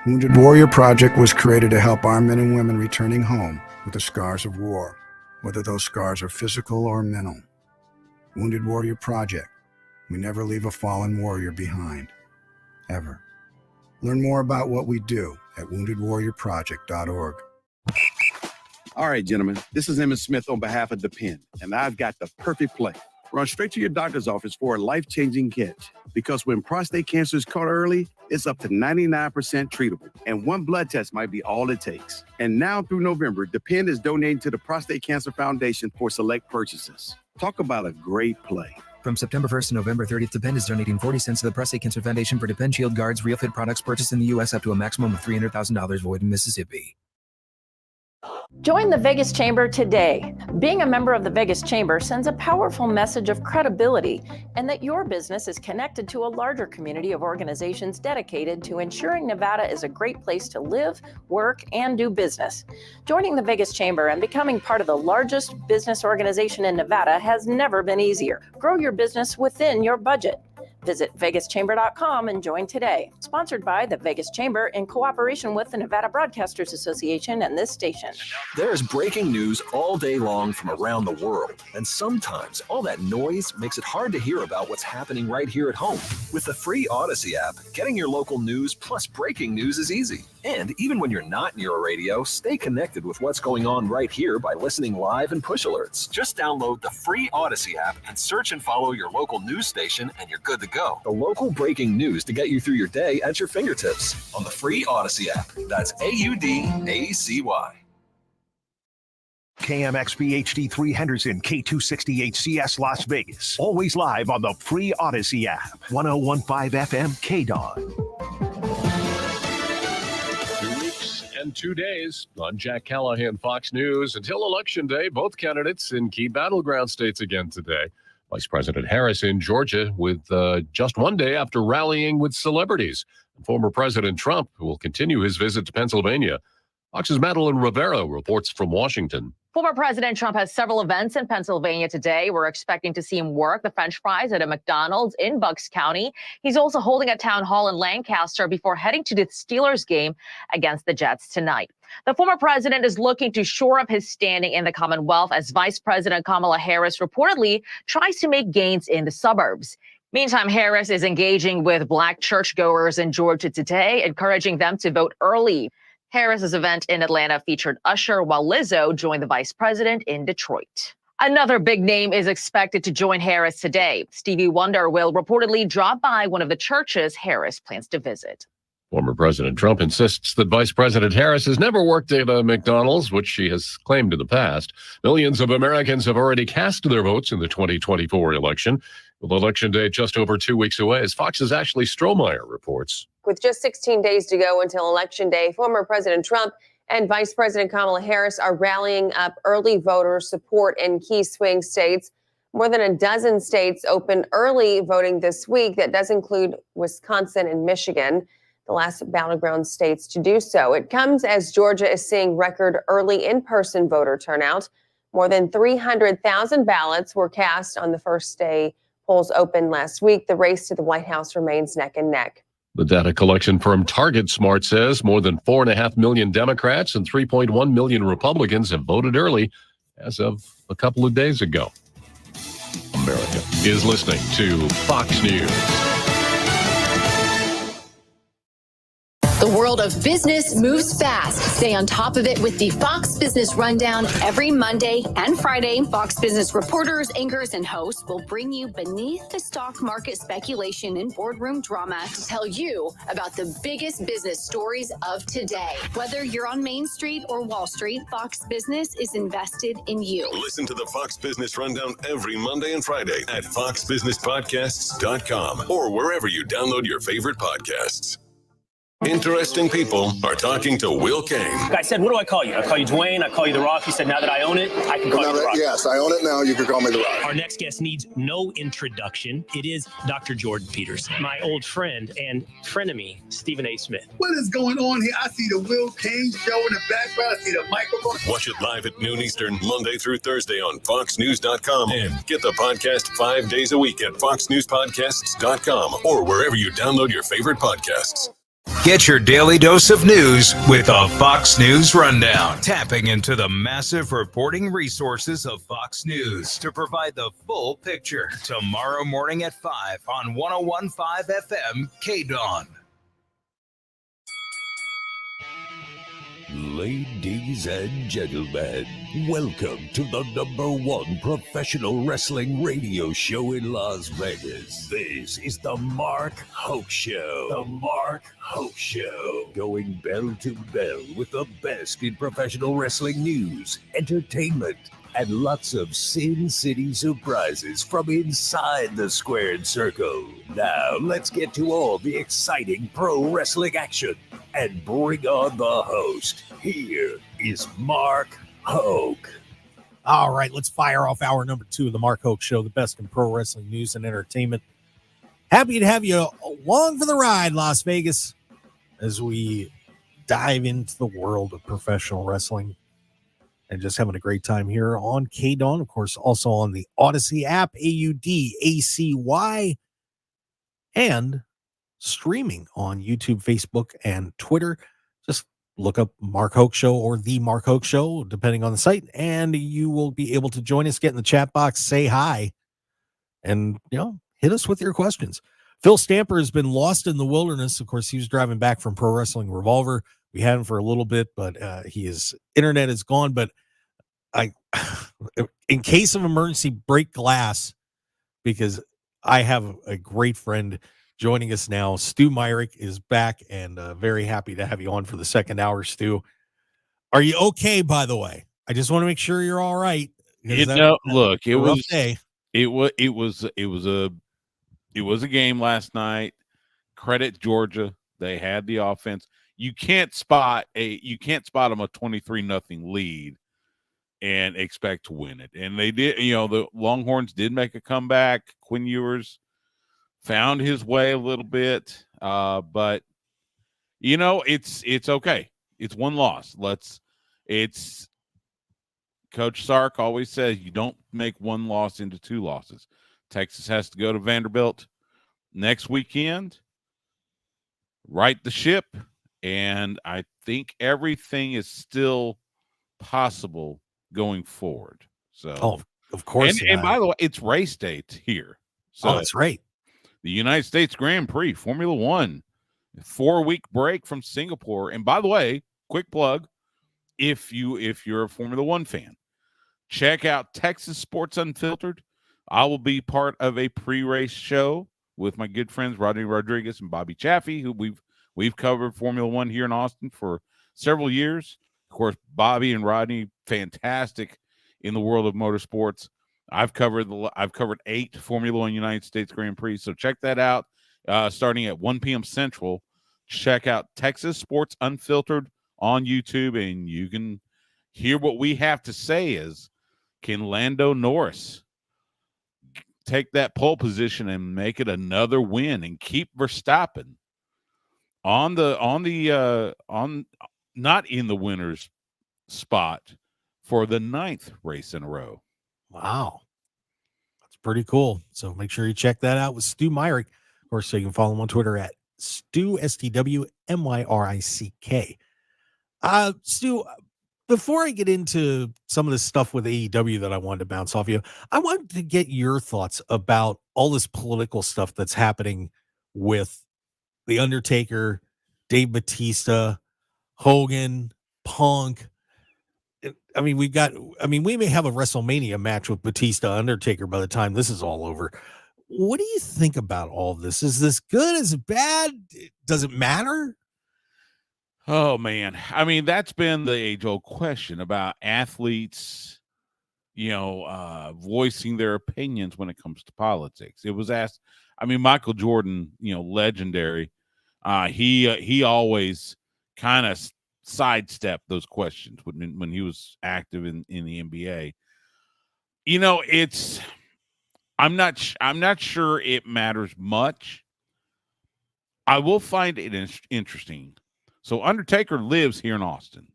Wounded Warrior Project was created to help our men and women returning home with the scars of war, whether those scars are physical or mental. Wounded Warrior Project. We never leave a fallen warrior behind. Ever. Learn more about what we do at woundedwarriorproject.org. All right, gentlemen, this is Emmett Smith on behalf of The Pen, and I've got the perfect play. Run straight to your doctor's office for a life-changing catch, because when prostate cancer is caught early, it's up to 99% treatable, and one blood test might be all it takes. And now through November, The Pen is donating to the Prostate Cancer Foundation for select purchases. Talk about a great play. From September 1st to November 30th, Depend is donating 40 cents to the Prostate Cancer Foundation for Depend Shield Guards Real Fit products purchased in the U.S. up to a maximum of $300,000 void in Mississippi. Join the Vegas Chamber today. Being a member of the Vegas Chamber sends a powerful message of credibility and that your business is connected to a larger community of organizations dedicated to ensuring Nevada is a great place to live, work, and do business. Joining the Vegas Chamber and becoming part of the largest business organization in Nevada has never been easier. Grow your business within your budget. Visit VegasChamber.com and join today. Sponsored by the Vegas Chamber in cooperation with the Nevada Broadcasters Association and this station. There's breaking news all day long from around the world, and sometimes all that noise makes it hard to hear about what's happening right here at home. With the free Odyssey app, getting your local news plus breaking news is easy. And even when you're not near a radio, stay connected with what's going on right here by listening live and push alerts. Just download the free Odyssey app and search and follow your local news station, and you're good to go. The local breaking news to get you through your day at your fingertips on the free Odyssey app. That's AUDACY. KMXP HD3 Henderson, K268CS Las Vegas. Always live on the free Odyssey app. 1015 FM KDAWN. 2 weeks and 2 days on Jack Callahan, Fox News. Until Election Day, both candidates in key battleground states again today. Vice President Harris in Georgia with just 1 day after rallying with celebrities. And former President Trump will continue his visit to Pennsylvania. Fox's Madeline Rivera reports from Washington. Former President Trump has several events in Pennsylvania today. We're expecting to see him work the French fries at a McDonald's in Bucks County. He's also holding a town hall in Lancaster before heading to the Steelers game against the Jets tonight. The former president is looking to shore up his standing in the Commonwealth as Vice President Kamala Harris reportedly tries to make gains in the suburbs. Meantime, Harris is engaging with Black churchgoers in Georgia today, encouraging them to vote early. Harris's event in Atlanta featured Usher, while Lizzo joined the vice president in Detroit. Another big name is expected to join Harris today. Stevie Wonder will reportedly drop by one of the churches Harris plans to visit. Former President Trump insists that Vice President Harris has never worked at a McDonald's, which she has claimed in the past. Millions of Americans have already cast their votes in the 2024 election. With Election Day just over 2 weeks away, as Fox's Ashley Strohmeyer reports. With just 16 days to go until Election Day, former President Trump and Vice President Kamala Harris are rallying up early voter support in key swing states. More than a dozen states opened early voting this week. That does include Wisconsin and Michigan, the last battleground states to do so. It comes as Georgia is seeing record early in-person voter turnout. More than 300,000 ballots were cast on the first day polls opened last week. The race to the White House remains neck and neck. The data collection firm Target Smart says more than 4.5 million Democrats and 3.1 million Republicans have voted early as of a couple of days ago. America is listening to Fox News. The world of business moves fast. Stay on top of it with the Fox Business Rundown every Monday and Friday. Fox Business reporters, anchors, and hosts will bring you beneath the stock market speculation and boardroom drama to tell you about the biggest business stories of today. Whether you're on Main Street or Wall Street, Fox Business is invested in you. Listen to the Fox Business Rundown every Monday and Friday at foxbusinesspodcasts.com or wherever you download your favorite podcasts. Interesting people are talking to Will Kane. I said, what do I call you? I call you Dwayne. I call you The Rock. He said, now that I own it, I can call you The Rock. Yes, I own it now. You can call me The Rock. Our next guest needs no introduction. It is Dr. Jordan Peterson, my old friend and frenemy, Stephen A. Smith. What is going on here? I see the Will Kane show in the background. I see the microphone. Watch it live at noon Eastern, Monday through Thursday on foxnews.com. And get the podcast 5 days a week at foxnewspodcasts.com or wherever you download your favorite podcasts. Get your daily dose of news with a Fox News Rundown, tapping into the massive reporting resources of Fox News to provide the full picture. Tomorrow morning at 5 on 101.5 FM KDAWN. Ladies and gentlemen, welcome to the #1 professional wrestling radio show in Las Vegas. This is the Mark Hoke Show. The Mark Hoke Show. Going bell to bell with the best in professional wrestling news, entertainment, and lots of Sin City surprises from inside the squared circle. Now, let's get to all the exciting pro wrestling action and bring on the host. Here is Mark Hoke. All right, let's fire off hour number 2 of the Mark Hoke Show, the best in pro wrestling news and entertainment. Happy to have you along for the ride, Las Vegas, as we dive into the world of professional wrestling and just having a great time here on KDAWN. Of course, also on the Odyssey app, AUDACY, and streaming on YouTube, Facebook, and Twitter. Just look up Mark Hoke Show or The Mark Hoke Show, depending on the site, and you will be able to join us, get in the chat box, say hi, and, hit us with your questions. Phil Stamper has been lost in the wilderness. Of course, he was driving back from Pro Wrestling Revolver. We had him for a little bit, but his internet is gone. But in case of emergency, break glass, because I have a great friend joining us now. Stu Myrick is back, and very happy to have you on for the second hour, Stu. Are you okay, by the way? I just want to make sure you're all right. Look, it was day. It was a game last night. Credit Georgia. They had the offense. You can't spot them a 23-0 lead and expect to win it. And they did, the Longhorns did make a comeback. Quinn Ewers found his way a little bit. But it's okay. It's one loss. It's Coach Sark always says you don't make one loss into two losses. Texas has to go to Vanderbilt next weekend, right the ship, and I think everything is still possible going forward. So, of course. And by the way, it's race day here. So that's right. The United States Grand Prix, Formula One, 4-week break from Singapore. And by the way, quick plug, if you're a Formula One fan, check out Texas Sports Unfiltered. I will be part of a pre-race show with my good friends Rodney Rodriguez and Bobby Chaffee, who we've covered Formula One here in Austin for several years. Of course, Bobby and Rodney, fantastic in the world of motorsports. I've covered 8 Formula One United States Grand Prix, so check that out. Starting at 1 p.m. Central, check out Texas Sports Unfiltered on YouTube, and you can hear what we have to say. Is can Lando Norris take that pole position and make it another win and keep Verstappen on not in the winner's spot for the 9th race in a row? Wow. That's pretty cool. So make sure you check that out with Stu Myrick. Of course, so you can follow him on Twitter at Stu, STWMYRICK. Stu, before I get into some of the stuff with AEW that I wanted to bounce off you, I wanted to get your thoughts about all this political stuff that's happening with The Undertaker, Dave Bautista, Hogan, Punk. I mean, we may have a WrestleMania match with Batista Undertaker by the time this is all over. What do you think about all of this? Is this good? Is it bad? Does it matter? Oh, man. I mean, that's been the age-old question about athletes, voicing their opinions when it comes to politics. It was asked, Michael Jordan, legendary. He always kind of sidestep those questions when he was active in the NBA. I'm not sure it matters much. I will find it interesting. So Undertaker lives here in Austin.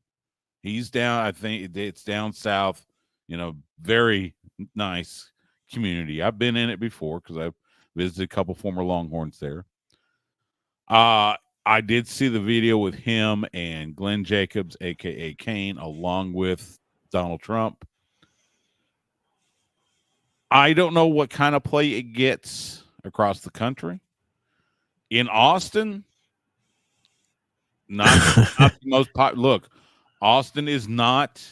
He's down, I think it's down south, very nice community. I've been in it before because I've visited a couple former Longhorns there. I did see the video with him and Glenn Jacobs, a.k.a. Kane, along with Donald Trump. I don't know what kind of play it gets across the country. In Austin, not the most popular. Look, Austin is not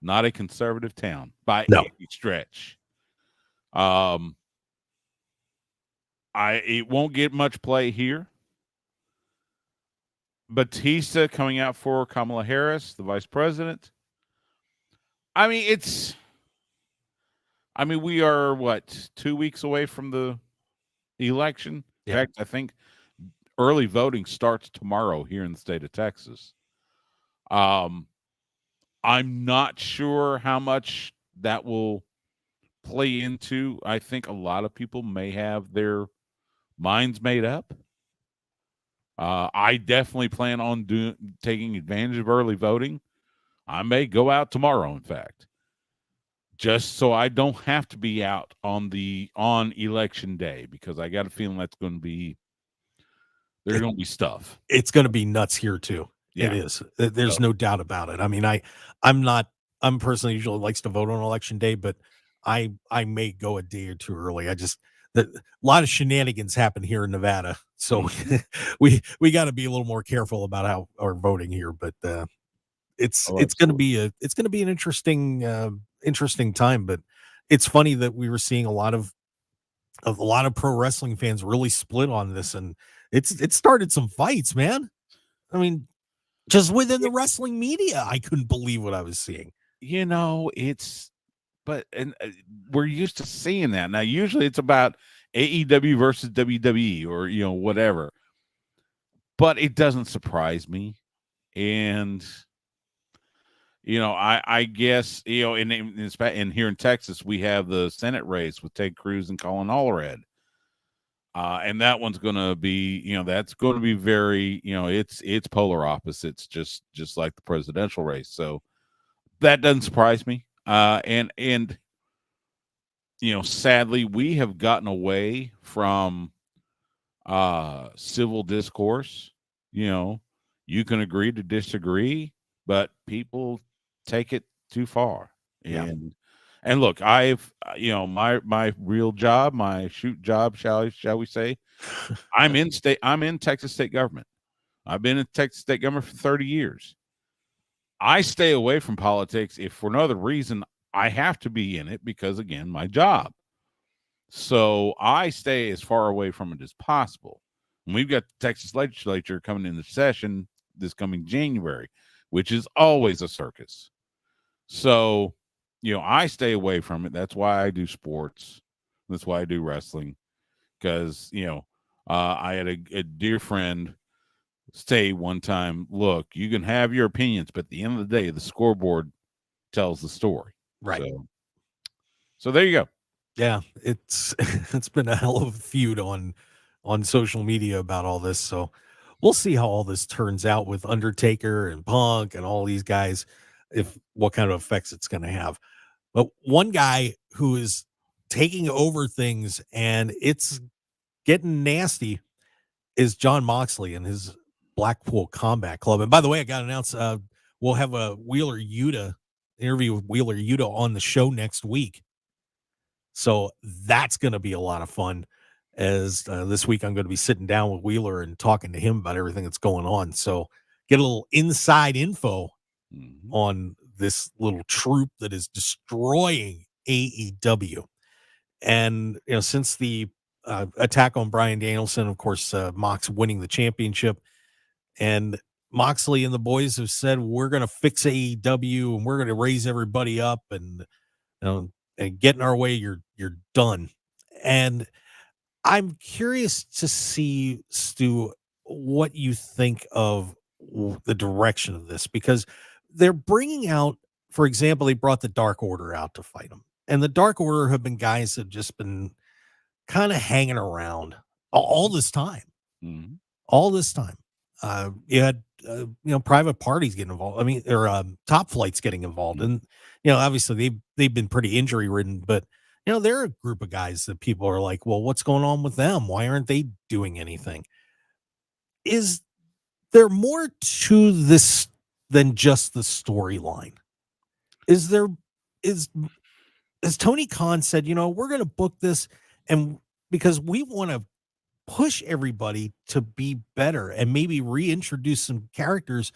a conservative town by any stretch. It won't get much play here. Batista coming out for Kamala Harris, the vice president. We are 2 weeks away from the election. In fact, I think early voting starts tomorrow here in the state of Texas. I'm not sure how much that will play into. I think a lot of people may have their minds made up. I definitely plan on taking advantage of early voting. I may go out tomorrow, in fact, just so I don't have to be out on election day, because I got a feeling there's going to be stuff. It's going to be nuts here too. Yeah. It is. There's no doubt about it. I'm personally usually likes to vote on election day, but I may go a day or two early. A lot of shenanigans happen here in Nevada, so we got to be a little more careful about how our voting here. But it's going to be an interesting time. But it's funny that we were seeing a lot of pro wrestling fans really split on this, and it started some fights, man. I mean, just within the wrestling media, I couldn't believe what I was seeing. We're used to seeing that. Now, usually it's about AEW versus WWE or, whatever. But it doesn't surprise me. And, I guess, and here in Texas, we have the Senate race with Ted Cruz and Colin Allred. And that one's going to be, that's going to be very, it's polar opposites, just like the presidential race. So that doesn't surprise me. And sadly, we have gotten away from civil discourse. You can agree to disagree, but people take it too far. Yeah. And look, I've my real job, my shoot job, shall we say, I'm in Texas state government. I've been in Texas state government for 30 years. I stay away from politics if for no other reason I have to be in it because, again, my job. So I stay as far away from it as possible. And we've got the Texas legislature coming into session this coming January, which is always a circus. So, I stay away from it. That's why I do sports. That's why I do wrestling. Because, I had a dear friend say one time, look, you can have your opinions, but at the end of the day, the scoreboard tells the story. Right. So there you go. Yeah, it's been a hell of a feud on social media about all this. So we'll see how all this turns out with Undertaker and Punk and all these guys, if what kind of effects it's going to have. But one guy who is taking over things and it's getting nasty is John Moxley and his Blackpool Combat Club. And by the way, I got to announce we'll have a Wheeler Yuta interview with Wheeler Yuta on the show next week. So that's going to be a lot of fun, as this week I'm going to be sitting down with Wheeler and talking to him about everything that's going on. So get a little inside info on this little troop that is destroying AEW. And, since the attack on Bryan Danielson, of course, Mox winning the championship, and Moxley and the boys have said, we're going to fix AEW and we're going to raise everybody up and, and get in our way, you're done. And I'm curious to see, Stu, what you think of the direction of this, because they're bringing out, for example, they brought the Dark Order out to fight them. And the Dark Order have been guys that have just been kind of hanging around all this time. Mm-hmm. All this time. You had, private parties getting involved. I mean, or Top Flight's getting involved. And, obviously they've been pretty injury ridden, but, they're a group of guys that people are like, well, what's going on with them? Why aren't they doing anything? Is there more to this than just the storyline? As Tony Khan said, we're going to book this and because we want to push everybody to be better and maybe reintroduce some characters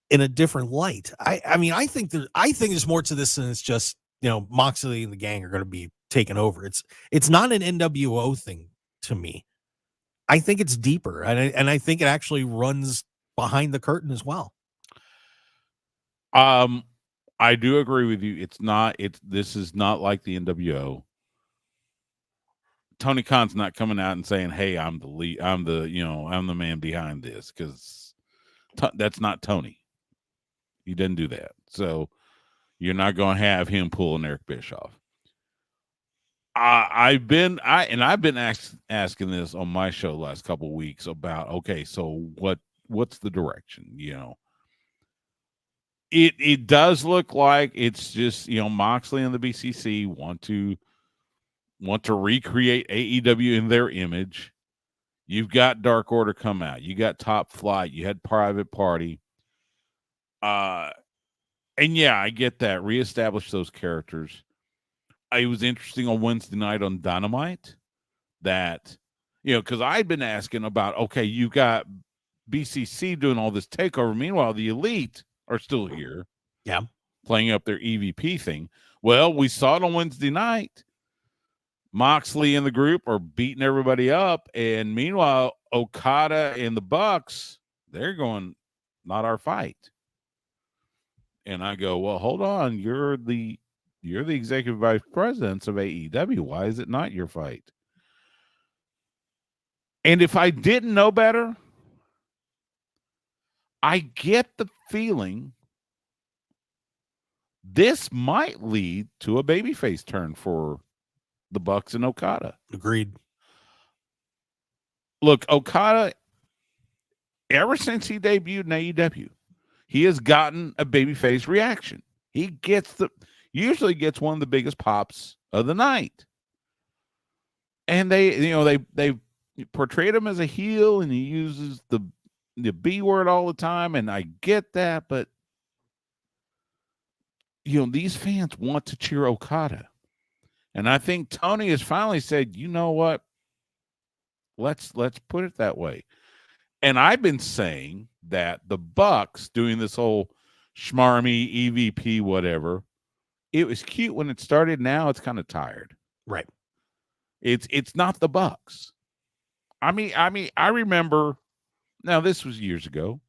in a different light. I think there's more to this than it's just, Moxley and the gang are going to be taken over. It's not an NWO thing to me. I think it's deeper, and I think it actually runs behind the curtain as well. I do agree with you. This is not like the NWO. Tony Khan's not coming out and saying, hey, I'm the lead, I'm the man behind this, because that's not Tony. He didn't do that. So you're not going to have him pull an Eric Bischoff. I've been asking this on my show the last couple of weeks about, okay, so what's the direction? It does look like it's just, Moxley and the BCC want to recreate AEW in their image. You've got Dark Order come out. You got Top Flight. You had Private Party. And yeah, I get that. Reestablish those characters. It was interesting on Wednesday night on Dynamite that, because I'd been asking about, okay, you got BCC doing all this takeover. Meanwhile, the Elite are still here. Yeah. Playing up their EVP thing. Well, we saw it on Wednesday night. Moxley and the group are beating everybody up. And meanwhile, Okada and the Bucks, they're going, not our fight. And I go, well, hold on. You're the executive vice presidents of AEW. Why is it not your fight? And if I didn't know better, I get the feeling this might lead to a babyface turn for the Bucks and Okada. Agreed. look, Okada, ever since he debuted in AEW, he has gotten a babyface reaction. He usually gets one of the biggest pops of the night. And they portrayed him as a heel, and he uses the B word all the time, and I get that, but these fans want to cheer Okada. And I think Tony has finally said, you know what? Let's put it that way. And I've been saying that the Bucks doing this whole schmarmy EVP whatever, it was cute when it started. Now it's kind of tired. Right. It's not the Bucks. I mean, I remember, now this was years ago.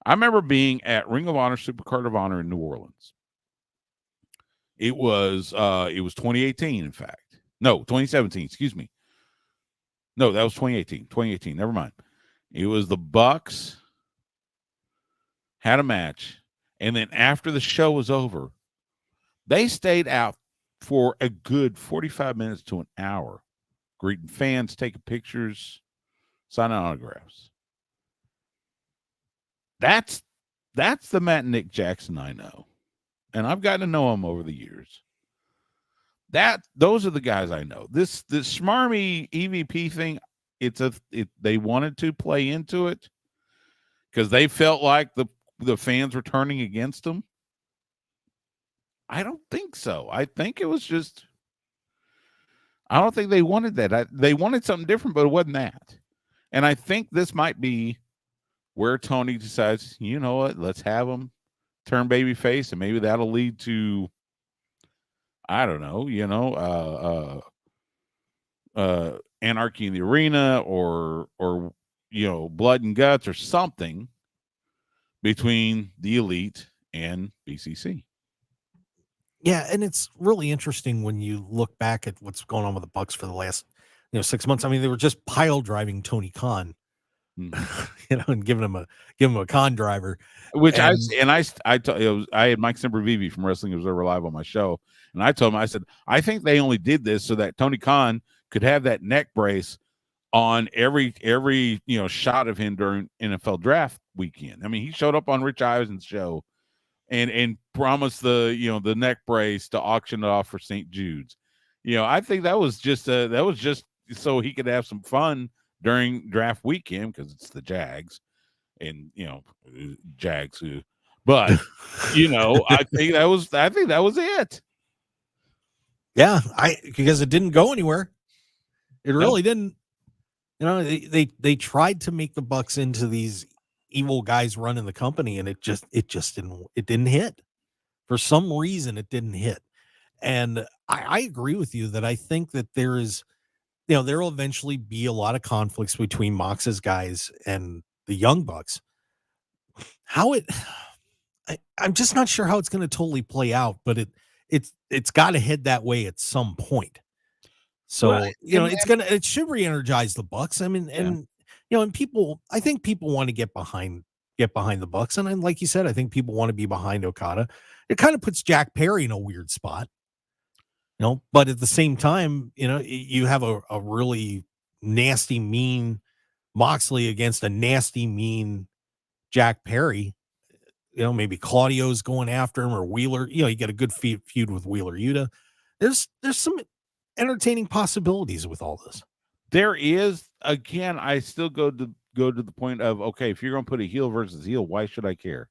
I remember being at Ring of Honor, Supercard of Honor in New Orleans. It was 2018, in fact. No, 2017, excuse me. No, that was 2018. 2018, never mind. It was the Bucks had a match, and then after the show was over, they stayed out for a good 45 minutes to an hour, greeting fans, taking pictures, signing autographs. That's the Matt and Nick Jackson I know. And I've gotten to know him over the years. Those are the guys I know. This smarmy EVP thing, they wanted to play into it because they felt like the fans were turning against them. I don't think so. I think it was just, I don't think they wanted that. They wanted something different, but it wasn't that. And I think this might be where Tony decides, you know what, let's have them turn babyface, and maybe that'll lead to, I don't know, anarchy in the arena, or blood and guts or something between the Elite and BCC. Yeah, and it's really interesting when you look back at what's going on with the Bucks for the last 6 months. I mean, they were just pile driving Tony Khan, and giving him a con driver. Which I had Mike Sempervive from Wrestling Observer Live on my show, and I told him, I said, I think they only did this so that Tony Khan could have that neck brace on every shot of him during NFL draft weekend. I mean, he showed up on Rich Eisen's show and promised the neck brace to auction it off for St. Jude's. I think that was just so he could have some fun during draft weekend, because it's the Jags, and Jags who, but I think that was it. Yeah, because it didn't go anywhere. It really didn't. They tried to make the Bucks into these evil guys running the company, and it just didn't hit. For some reason, it didn't hit. And I agree with you that I think that there is, there will eventually be a lot of conflicts between Mox's guys and the Young Bucks. I'm just not sure how it's going to totally play out, but it's got to head that way at some point. So, it should re-energize the Bucks. I mean, and I think people want to get behind the Bucks. And then, like you said, I think people want to be behind Okada. It kind of puts Jack Perry in a weird spot, but at the same time, you have a really nasty, mean Moxley against a nasty, mean Jack Perry. Maybe Claudio's going after him, or Wheeler. You get a good feud with Wheeler Yuta. There's some entertaining possibilities with all this. There is. Again, I still go to the point of, okay, if you're going to put a heel versus heel, why should I care?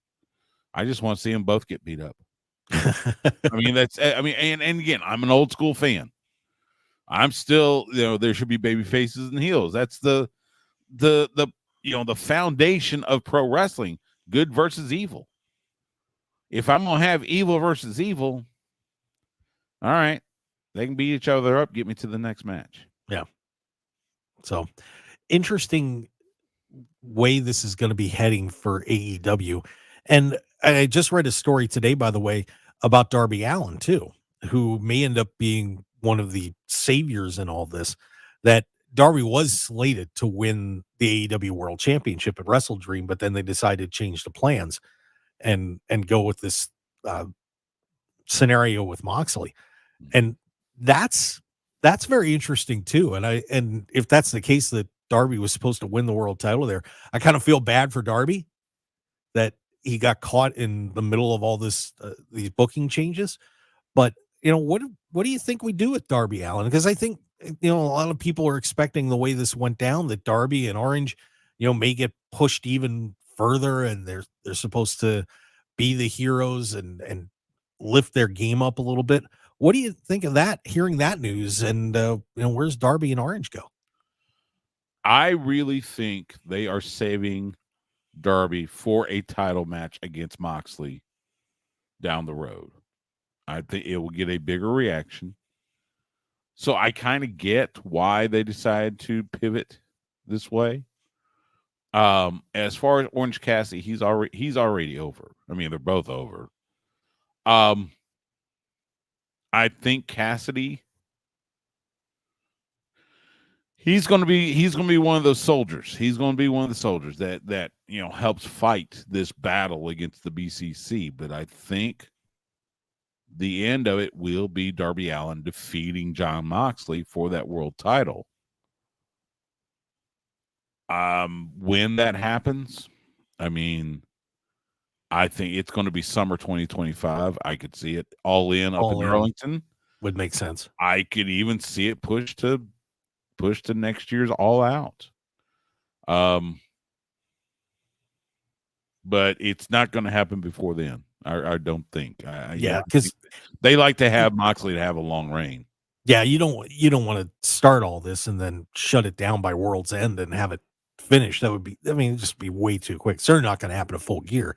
I just want to see them both get beat up. And again, I'm an old school fan. I'm still, there should be baby faces and heels. That's the foundation of pro wrestling, good versus evil. If I'm going to have evil versus evil, all right, they can beat each other up, get me to the next match. Yeah. So interesting way this is going to be heading for AEW. And I just read a story today, by the way, about Darby Allin too, who may end up being one of the saviors in all this. That Darby was slated to win the AEW World Championship at Wrestle Dream, but then they decided to change the plans and go with this scenario with Moxley. And that's very interesting too. And if that's the case, that Darby was supposed to win the world title there. I kind of feel bad for Darby that he got caught in the middle of all this, these booking changes. But, what do you think we do with Darby Allin? Because I think, a lot of people are expecting the way this went down that Darby and Orange, may get pushed even further, and they're supposed to be the heroes and lift their game up a little bit. What do you think of that, hearing that news? And, where's Darby and Orange go? I really think they are saving Darby for a title match against Moxley down the road. I think it will get a bigger reaction. So I kind of get why they decided to pivot this way. As far as Orange Cassidy, he's already over. I mean, they're both over. I think Cassidy, he's going to be one of those soldiers. He's going to be one of the soldiers that helps fight this battle against the BCC. But I think the end of it will be Darby Allin defeating Jon Moxley for that world title. When that happens, I mean, I think it's going to be summer 2025. I could see it all in Arlington. Would make sense. I could even see it pushed to next year's All Out. But it's not going to happen before then. I don't think. Because they like to have Moxley to have a long reign. Yeah, you don't want to start all this and then shut it down by World's End and have it finished. That would be, it'd just be way too quick. It's certainly not going to happen at Full Gear.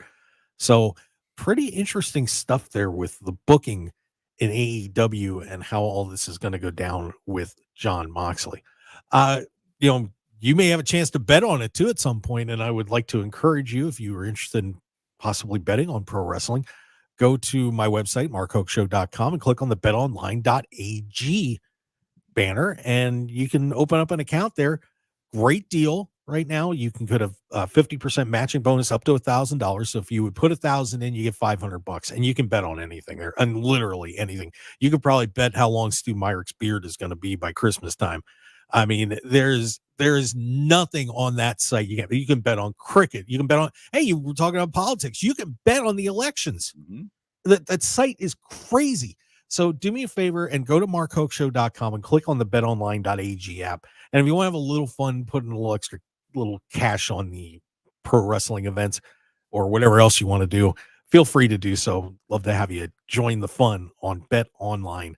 So pretty interesting stuff there with the booking in AEW and how all this is going to go down with Jon Moxley. You may have a chance to bet on it too at some point, and I would like to encourage you, if you are interested in possibly betting on pro wrestling, go to my website, markhokeshow.com, and click on the betonline.ag banner, and you can open up an account there. Great deal right now. You can get a 50% matching bonus up to $1,000. So if you would put $1,000 in, you get $500, and you can bet on anything there, and literally anything. You could probably bet how long Stu Myrick's beard is going to be by Christmas time. I mean, there is nothing on that site. You can bet on cricket. You can bet on, hey, you were talking about politics. You can bet on the elections. Mm-hmm. That site is crazy. So do me a favor and go to markhokeshow.com and click on the betonline.ag app. And if you want to have a little fun, putting a little extra little cash on the pro wrestling events or whatever else you want to do, feel free to do so. Love to have you join the fun on betonline.ag.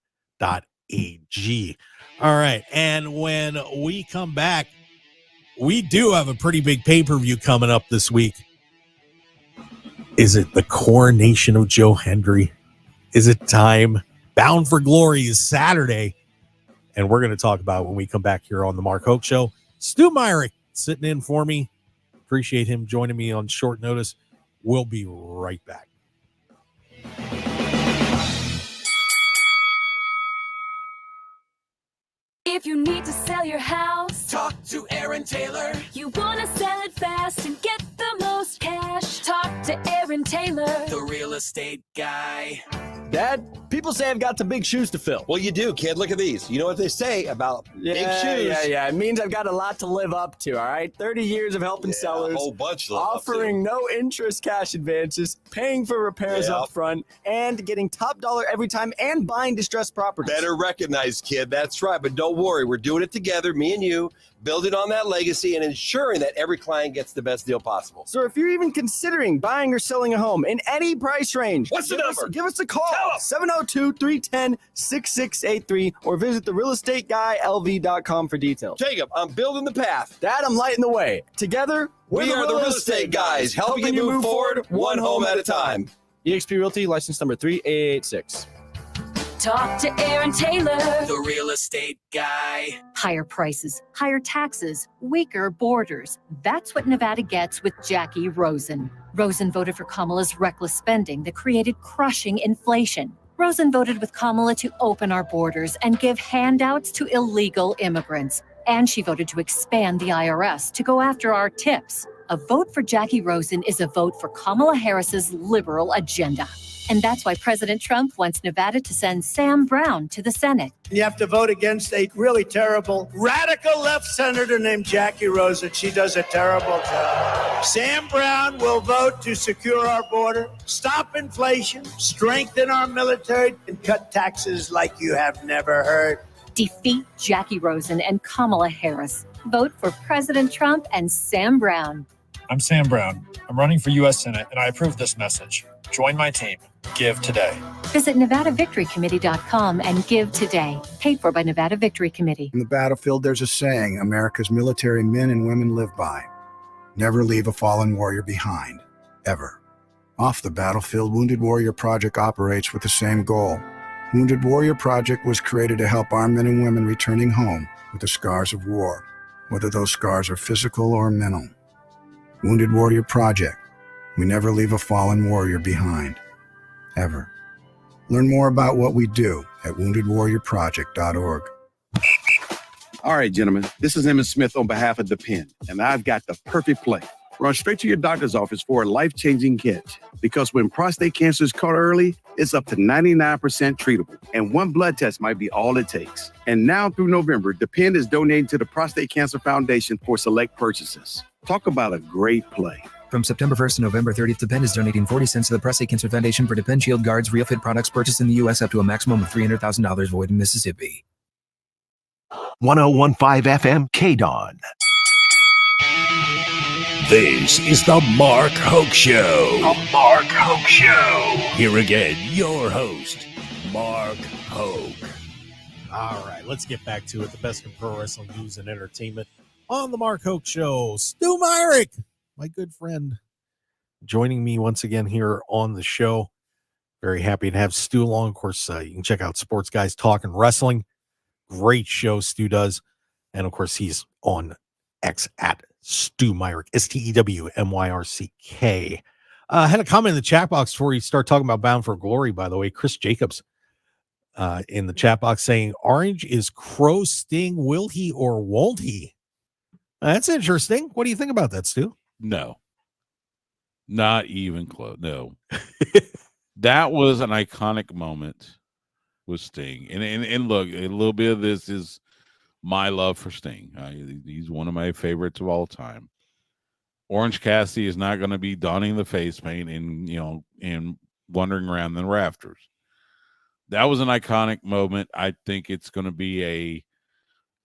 All right. And when we come back, we do have a pretty big pay-per-view coming up this week. Is it the coronation of Joe Hendry? Is it time? Bound for Glory is Saturday. And we're going to talk about it when we come back here on the Mark Hoke Show. Stu Myrick sitting in for me. Appreciate him joining me on short notice. We'll be right back. If you need to sell your house, talk to Aaron Taylor. You want to sell it fast and get the most cash, talk to Aaron Taylor, the real estate guy. Dad, people say I've got some big shoes to fill. Well, you do, kid. Look at these. You know what they say about big shoes. Yeah. It means I've got a lot to live up to, all right? 30 years of helping sellers. A whole bunch to offering no interest cash advances, paying for repairs up front, and getting top dollar every time, and buying distressed properties. Better recognized, kid. That's right. But don't worry. We're doing it together, me and you, building on that legacy and ensuring that every client gets the best deal possible. So if you're even considering buying or selling a home in any price range, what's the number? Give us a call. 702-310-6683 or visit therealestateguyLV.com for details. Jacob, I'm building the path. Dad, I'm lighting the way. Together, we are the real estate guys, helping you move forward one home at a time. eXp Realty, license number 3886. talk to Aaron Taylor, the real estate guy. Higher prices, higher taxes, weaker borders. That's what Nevada gets with Jackie Rosen. Rosen voted for Kamala's reckless spending that created crushing inflation. Rosen voted with Kamala to open our borders and give handouts to illegal immigrants. And she voted to expand the IRS to go after our tips. A vote for Jackie Rosen is a vote for Kamala Harris's liberal agenda. And that's why President Trump wants Nevada to send Sam Brown to the Senate. You have to vote against a really terrible radical left senator named Jackie Rosen. She does a terrible job. Sam Brown will vote to secure our border, stop inflation, strengthen our military, and cut taxes like you have never heard. Defeat Jackie Rosen and Kamala Harris. Vote for President Trump and Sam Brown. I'm Sam Brown. I'm running for U.S. Senate, and I approve this message. Join my team. Give today. Visit NevadaVictoryCommittee.com and give today. Paid for by Nevada Victory Committee. In the battlefield, there's a saying America's military men and women live by. Never leave a fallen warrior behind. Ever. Off the battlefield, Wounded Warrior Project operates with the same goal. Wounded Warrior Project was created to help our men and women returning home with the scars of war, whether those scars are physical or mental. Wounded Warrior Project. We never leave a fallen warrior behind. Ever. Learn more about what we do at woundedwarriorproject.org. All right, gentlemen, this is Emmett Smith on behalf of Depend, and I've got the perfect play. Run straight to your doctor's office for a life-changing catch. Because when prostate cancer is caught early, it's up to 99% treatable, and one blood test might be all it takes. And now through November, Depend is donating to the Prostate Cancer Foundation for select purchases. Talk about a great play. From September 1st to November 30th, Depend is donating 40 cents to the Prostate Cancer Foundation for Depend Shield Guards Real Fit products purchased in the U.S. up to a maximum of $300,000 void in Mississippi. 1015 FM KDAWN. This is the Mark Hoke Show. The Mark Hoke Show. Here again, your host, Mark Hoke. All right, let's get back to it. The best in pro wrestling news and entertainment on the Mark Hoke Show. Stu Myrick, my good friend, joining me once again here on the show. Very happy to have Stu along. Of course, you can check out Sports Guys Talking Wrestling. Great show Stu does. And, of course, he's on X at Stu Myrick, STEWMYRCK. I had a comment in the chat box before you start talking about Bound for Glory, by the way. Chris Jacobs in the chat box saying, Orange is Crow Sting. Will he or won't he? That's interesting. What do you think about that, Stu? No. Not even close. No. That was an iconic moment with Sting. And look, a little bit of this is my love for Sting. He's one of my favorites of all time. Orange Cassidy is not going to be donning the face paint and wandering around the rafters. That was an iconic moment. I think it's going to be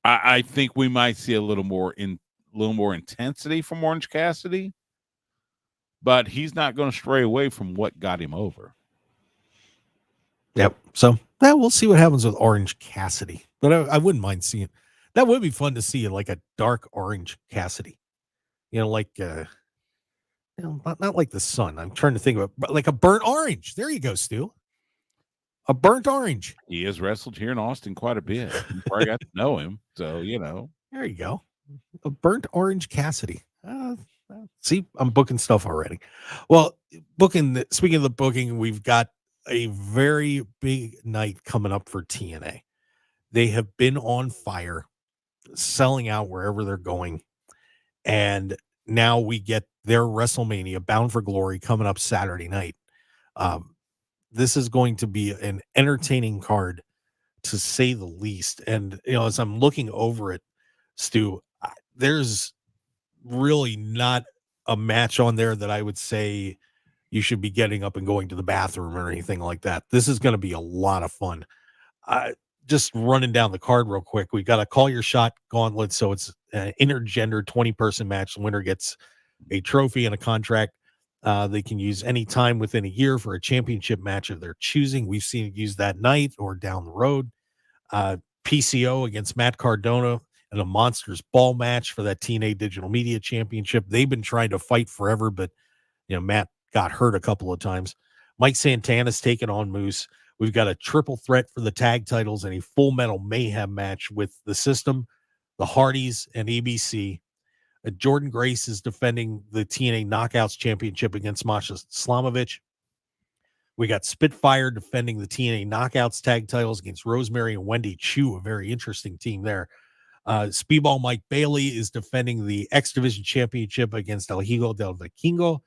I think we might see a little more intensity from Orange Cassidy, but he's not going to stray away from what got him over. Yep. So we'll see what happens with Orange Cassidy, but I wouldn't mind seeing it. That would be fun to see, like a dark orange Cassidy, like not like the sun. I'm trying to think of it, but like a burnt orange. There you go, Stu. A burnt orange. He has wrestled here in Austin quite a bit. You probably got to know him, so There you go. A burnt orange Cassidy. See, I'm booking stuff already. Well, speaking of the booking, we've got a very big night coming up for TNA. They have been on fire, selling out wherever they're going. And now we get their WrestleMania, Bound for Glory, coming up Saturday night. This is going to be an entertaining card, to say the least. And, as I'm looking over it, Stu, there's really not a match on there that I would say you should be getting up and going to the bathroom or anything like that. This is going to be a lot of fun. Just running down the card real quick. We got a Call Your Shot gauntlet. So it's an intergender 20-person match. The winner gets a trophy and a contract. They can use any time within a year for a championship match of their choosing. We've seen it used that night or down the road. PCO against Matt Cardona and a Monsters Ball match for that TNA Digital Media Championship. They've been trying to fight forever, but Matt got hurt a couple of times. Mike Santana's taken on Moose. We've got a triple threat for the tag titles and a Full Metal Mayhem match with the System, the Hardys, and ABC. Jordan Grace is defending the TNA Knockouts Championship against Masha Slamovich. We got Spitfire defending the TNA Knockouts tag titles against Rosemary and Wendy Chu, a very interesting team there. Speedball Mike Bailey is defending the X Division Championship against El Hijo del Vikingo.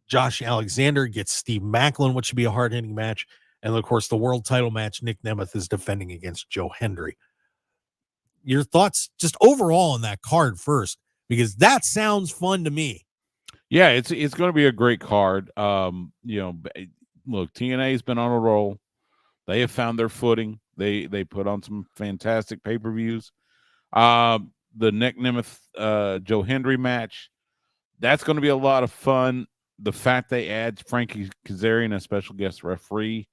Josh Alexander gets Steve Macklin, which should be a hard-hitting match. And, of course, the world title match, Nick Nemeth is defending against Joe Hendry. Your thoughts just overall on that card first, because that sounds fun to me. Yeah, it's going to be a great card. Look, TNA's been on a roll. They have found their footing. They put on some fantastic pay-per-views. The Nick Nemeth Joe Hendry match, that's going to be a lot of fun. The fact they add Frankie Kazarian as special guest referee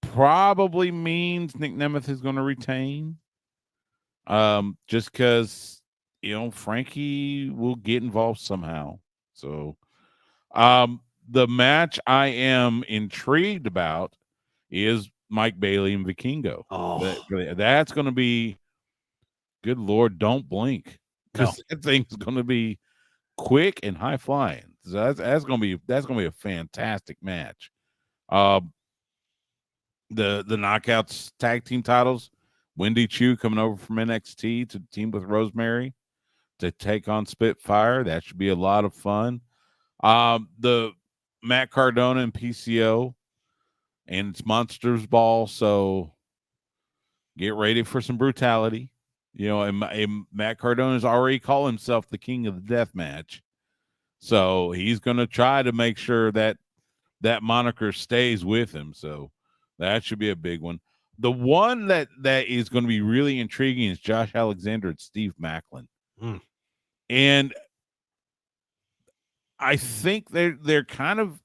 probably means Nick Nemeth is going to retain. Just because Frankie will get involved somehow. So the match I am intrigued about is Mike Bailey and Vikingo. That's going to be, good Lord, don't blink, because that thing's going to be quick and high flying. So that's going to be a fantastic match. The Knockouts tag team titles, Wendy Chu coming over from NXT to team with Rosemary to take on Spitfire. That should be a lot of fun. The Matt Cardona and PCO, and it's Monsters Ball, so get ready for some brutality. And Matt Cardona's already called himself the king of the death match, so he's going to try to make sure that moniker stays with him. So that should be a big one. The one that is going to be really intriguing is Josh Alexander and Steve Macklin. And I think they're kind of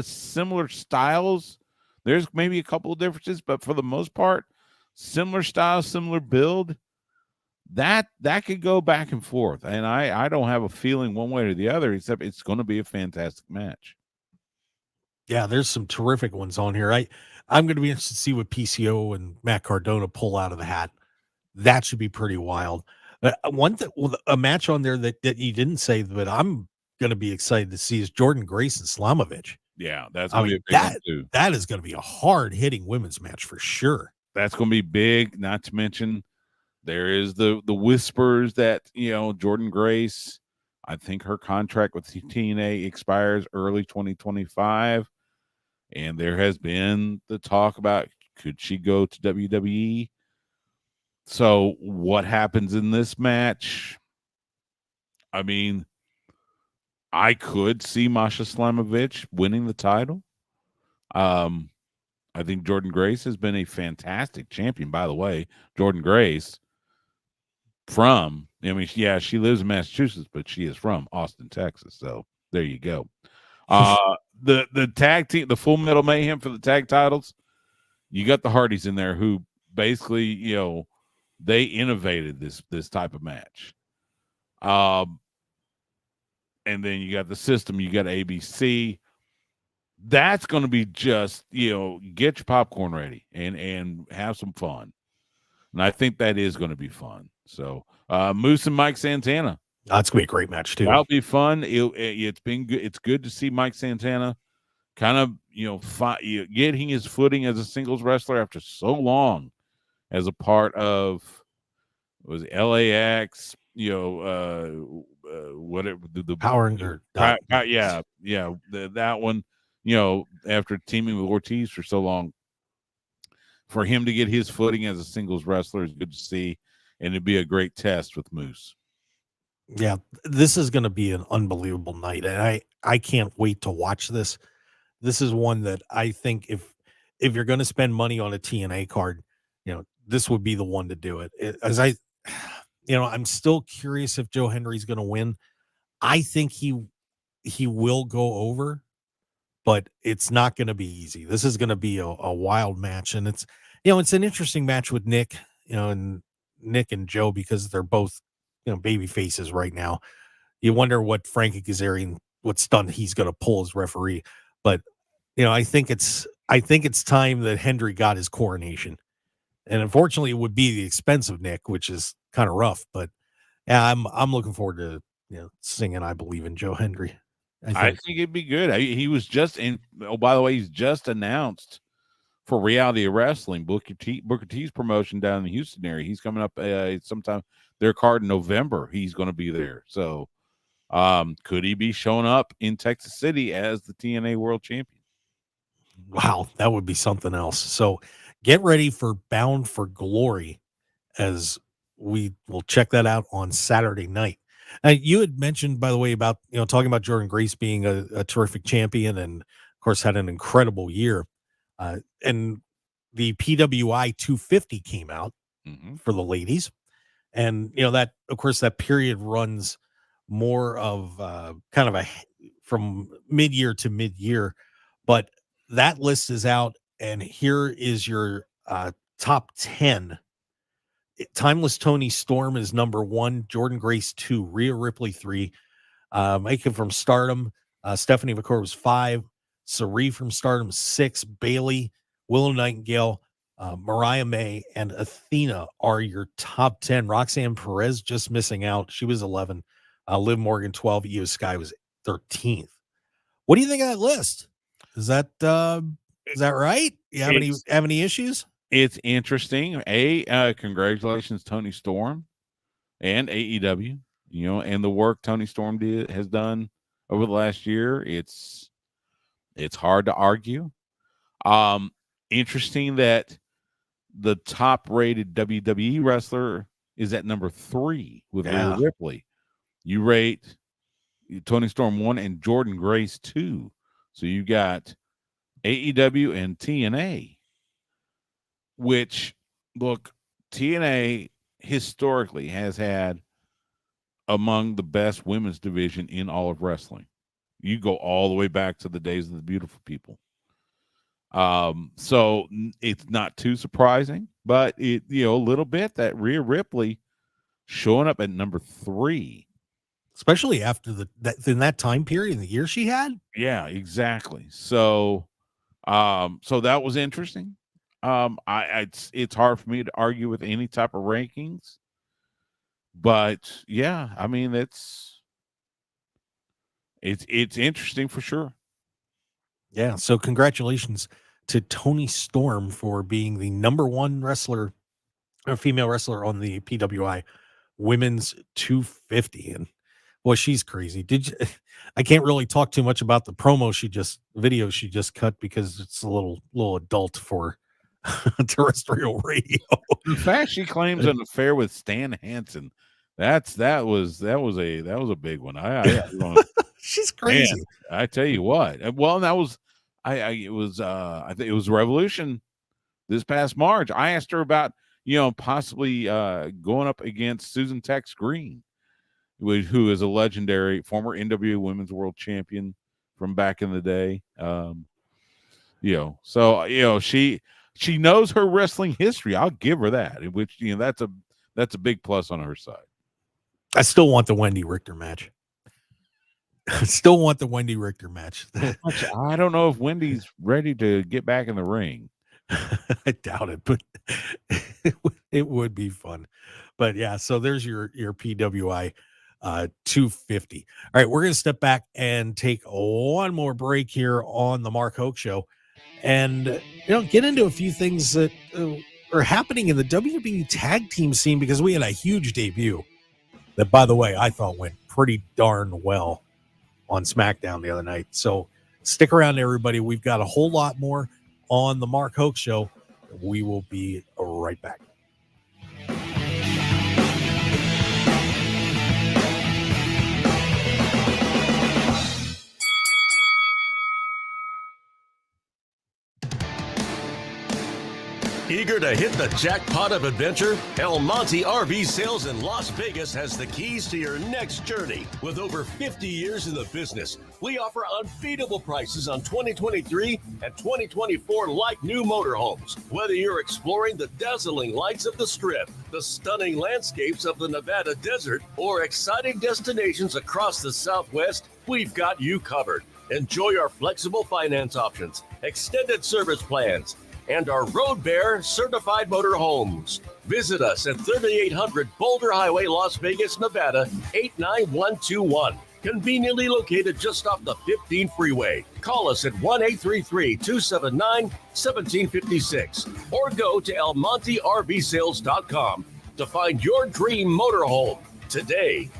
similar styles. There's maybe a couple of differences, but for the most part, similar style, similar build. That could go back and forth. And I don't have a feeling one way or the other, except it's going to be a fantastic match. Yeah, there's some terrific ones on here. I'm going to be interested to see what PCO and Matt Cardona pull out of the hat. That should be pretty wild. A match on there that you didn't say, but I'm going to be excited to see is Jordan Grace and Slamovich. Yeah, that's going to be a big one too. That is going to be a hard-hitting women's match for sure. That's going to be big, not to mention there is the whispers that, Jordan Grace, I think her contract with TNA expires early 2025. And there has been the talk about, could she go to WWE? So what happens in this match? I mean, I could see Masha Slamovich winning the title. I think Jordan Grace has been a fantastic champion, by the way. Jordan Grace she lives in Massachusetts, but she is from Austin, Texas. So there you go. The tag team, the Full Metal Mayhem for the tag titles, you got the Hardys in there who basically, they innovated this type of match. And then you got the system, you got ABC. That's going to be just, get your popcorn ready and have some fun. And I think that is going to be fun. So Moose and Mike Santana. That's going to be a great match too. That'll be fun. It's been good. It's good to see Mike Santana kind of, getting his footing as a singles wrestler after so long as a part of, was LAX, whatever the Power and that one, after teaming with Ortiz for so long, for him to get his footing as a singles wrestler is good to see, and it'd be a great test with Moose. Yeah, this is going to be an unbelievable night, and I can't wait to watch this. This is one that I think if you're going to spend money on a TNA card, this would be the one to do it. I'm still curious if Joe Hendry's going to win. I think he will go over, but it's not going to be easy. This is going to be a wild match, and it's an interesting match with Nick, and Nick and Joe, because they're both baby faces right now. You wonder what Frankie Kazarian, what stunt he's going to pull as referee, but I think it's time that Hendry got his coronation, and unfortunately, it would be the expense of Nick, which is kind of rough. But yeah, I'm looking forward to singing "I Believe in Joe Hendry." I think it'd be good. He was just in. Oh, by the way, he's just announced for Reality of Wrestling, Booker T's promotion down in the Houston area. He's coming up sometime. Their card in November. He's going to be there. So could he be showing up in Texas City as the TNA World Champion? Wow, that would be something else. So get ready for Bound for Glory, as we will check that out on Saturday night. You had mentioned, by the way, about talking about Jordan Grace being a terrific champion, and of course had an incredible year. And the PWI 250 came out for the ladies, and that, of course, that period runs more of kind of from mid-year to mid-year, but that list is out, and here is your top 10. Timeless Tony Storm is number 1, Jordan Grace 2, Rhea Ripley 3, Micah from Stardom, Stephanie McCord was 5, Sari from Stardom 6, Bailey, Willow Nightingale, Mariah May, and Athena are your top 10. Roxanne Perez just missing out. She was 11. Liv Morgan 12. Io Sky was 13th. What do you think of that list? Is that right? You have any issues? It's interesting. Congratulations, Tony Storm and AEW, and the work Tony Storm has done over the last year. It's hard to argue. Interesting that the top rated WWE wrestler is at number 3 with Rhea Ripley. You rate Tony Storm 1 and Jordan Grace 2. So you got AEW and TNA, which, look, TNA historically has had among the best women's division in all of wrestling. You go all the way back to the days of the Beautiful People. So it's not too surprising, but a little bit that Rhea Ripley showing up at number 3. Especially after in that time period, the year she had. Yeah, exactly. So, so that was interesting. It's hard for me to argue with any type of rankings, but yeah, I mean, it's interesting for sure. Yeah. So congratulations to Tony Storm for being the number 1 wrestler, or female wrestler, on the PWI Women's 250. And well, she's crazy. I can't really talk too much about the video she just cut, because it's a little adult for terrestrial radio. In fact, she claims an affair with Stan Hansen. That was a big one. She's crazy. Man, I tell you what. Well, that was I think it was Revolution this past March. I asked her about possibly going up against Susan Tex Green, who is a legendary former NWA Women's World Champion from back in the day. So she knows her wrestling history. I'll give her that. Which that's a big plus on her side. I still want the Wendy Richter match. I don't know if Wendy's ready to get back in the ring. I doubt it, but it would be fun. But yeah, so there's your PWI 250. All right, we're going to step back and take one more break here on the Mark Hoke Show, and get into a few things that are happening in the WWE tag team scene, because we had a huge debut that, by the way, I thought went pretty darn well on SmackDown the other night. So stick around, everybody. We've got a whole lot more on the Mark Hoke Show. We will be right back. Eager to hit the jackpot of adventure? El Monte RV Sales in Las Vegas has the keys to your next journey. With over 50 years in the business, we offer unbeatable prices on 2023 and 2024 like-new motorhomes. Whether you're exploring the dazzling lights of the Strip, the stunning landscapes of the Nevada desert, or exciting destinations across the Southwest, we've got you covered. Enjoy our flexible finance options, extended service plans, and our Road Bear certified motor homes. Visit us at 3800 Boulder Highway, Las Vegas, Nevada, 89121. conveniently located just off the 15 freeway. Call us at 1-833-279-1756 or go to elmontervsales.com to find your dream motorhome today.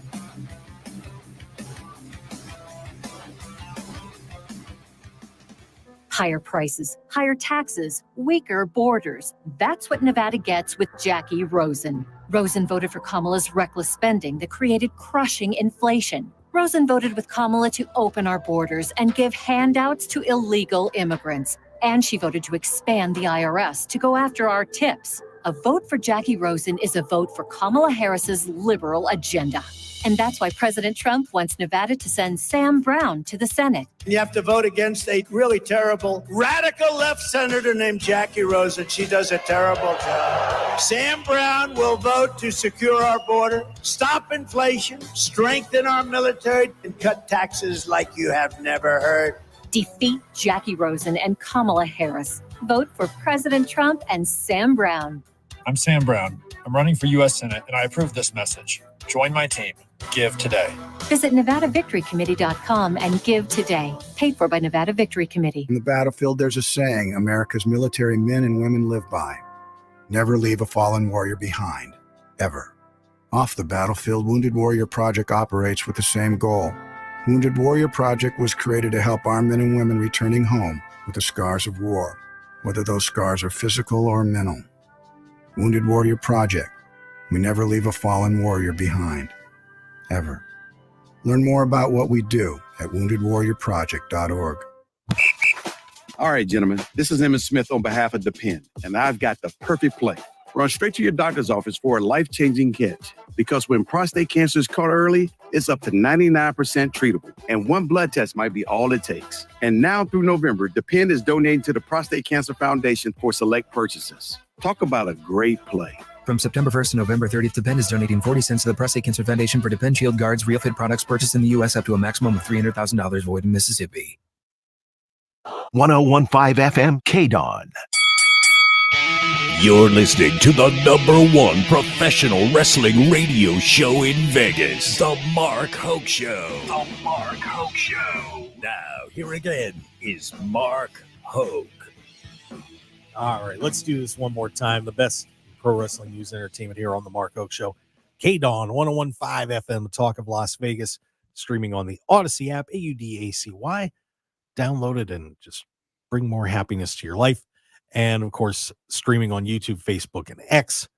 Higher prices, higher taxes, weaker borders. That's what Nevada gets with Jackie Rosen. Rosen voted for Kamala's reckless spending that created crushing inflation. Rosen voted with Kamala to open our borders and give handouts to illegal immigrants. And she voted to expand the IRS to go after our tips. A vote for Jackie Rosen is a vote for Kamala Harris's liberal agenda. And that's why President Trump wants Nevada to send Sam Brown to the Senate. You have to vote against a really terrible radical left senator named Jackie Rosen. She does a terrible job. Sam Brown will vote to secure our border, stop inflation, strengthen our military, and cut taxes like you have never heard. Defeat Jackie Rosen and Kamala Harris. Vote for President Trump and Sam Brown. I'm Sam Brown. I'm running for U.S. Senate, and I approve this message. Join my team. Give today. Visit NevadaVictoryCommittee.com and give today. Paid for by Nevada Victory Committee. On the battlefield, there's a saying America's military men and women live by. Never leave a fallen warrior behind. Ever. Off the battlefield, Wounded Warrior Project operates with the same goal. Wounded Warrior Project was created to help our men and women returning home with the scars of war, whether those scars are physical or mental. Wounded Warrior Project. We never leave a fallen warrior behind. Ever. Learn more about what we do at woundedwarriorproject.org. All right, gentlemen, this is Emmett Smith on behalf of Depend, and I've got the perfect play. Run straight to your doctor's office for a life-changing kit. Because when prostate cancer is caught early, it's up to 99% treatable, and one blood test might be all it takes. And now through November, Depend is donating to the Prostate Cancer Foundation for select purchases. Talk about a great play. From September 1st to November 30th, Depend is donating 40 cents to the Prostate Cancer Foundation for Depend Shield Guards Real Fit products purchased in the U.S. up to a maximum of $300,000 void in Mississippi. 1015 FM KDAWN. You're listening to the #1 professional wrestling radio show in Vegas, The Mark Hoke Show. The Mark Hoke Show. Now, here again is Mark Hoke. All right, let's do this one more time. The best pro wrestling news and entertainment here on the Mark Hoke Show. KDAWN 1015 FM, the talk of Las Vegas, streaming on the Odyssey app, AUDACY. Download it and just bring more happiness to your life. And of course, streaming on YouTube, Facebook, and X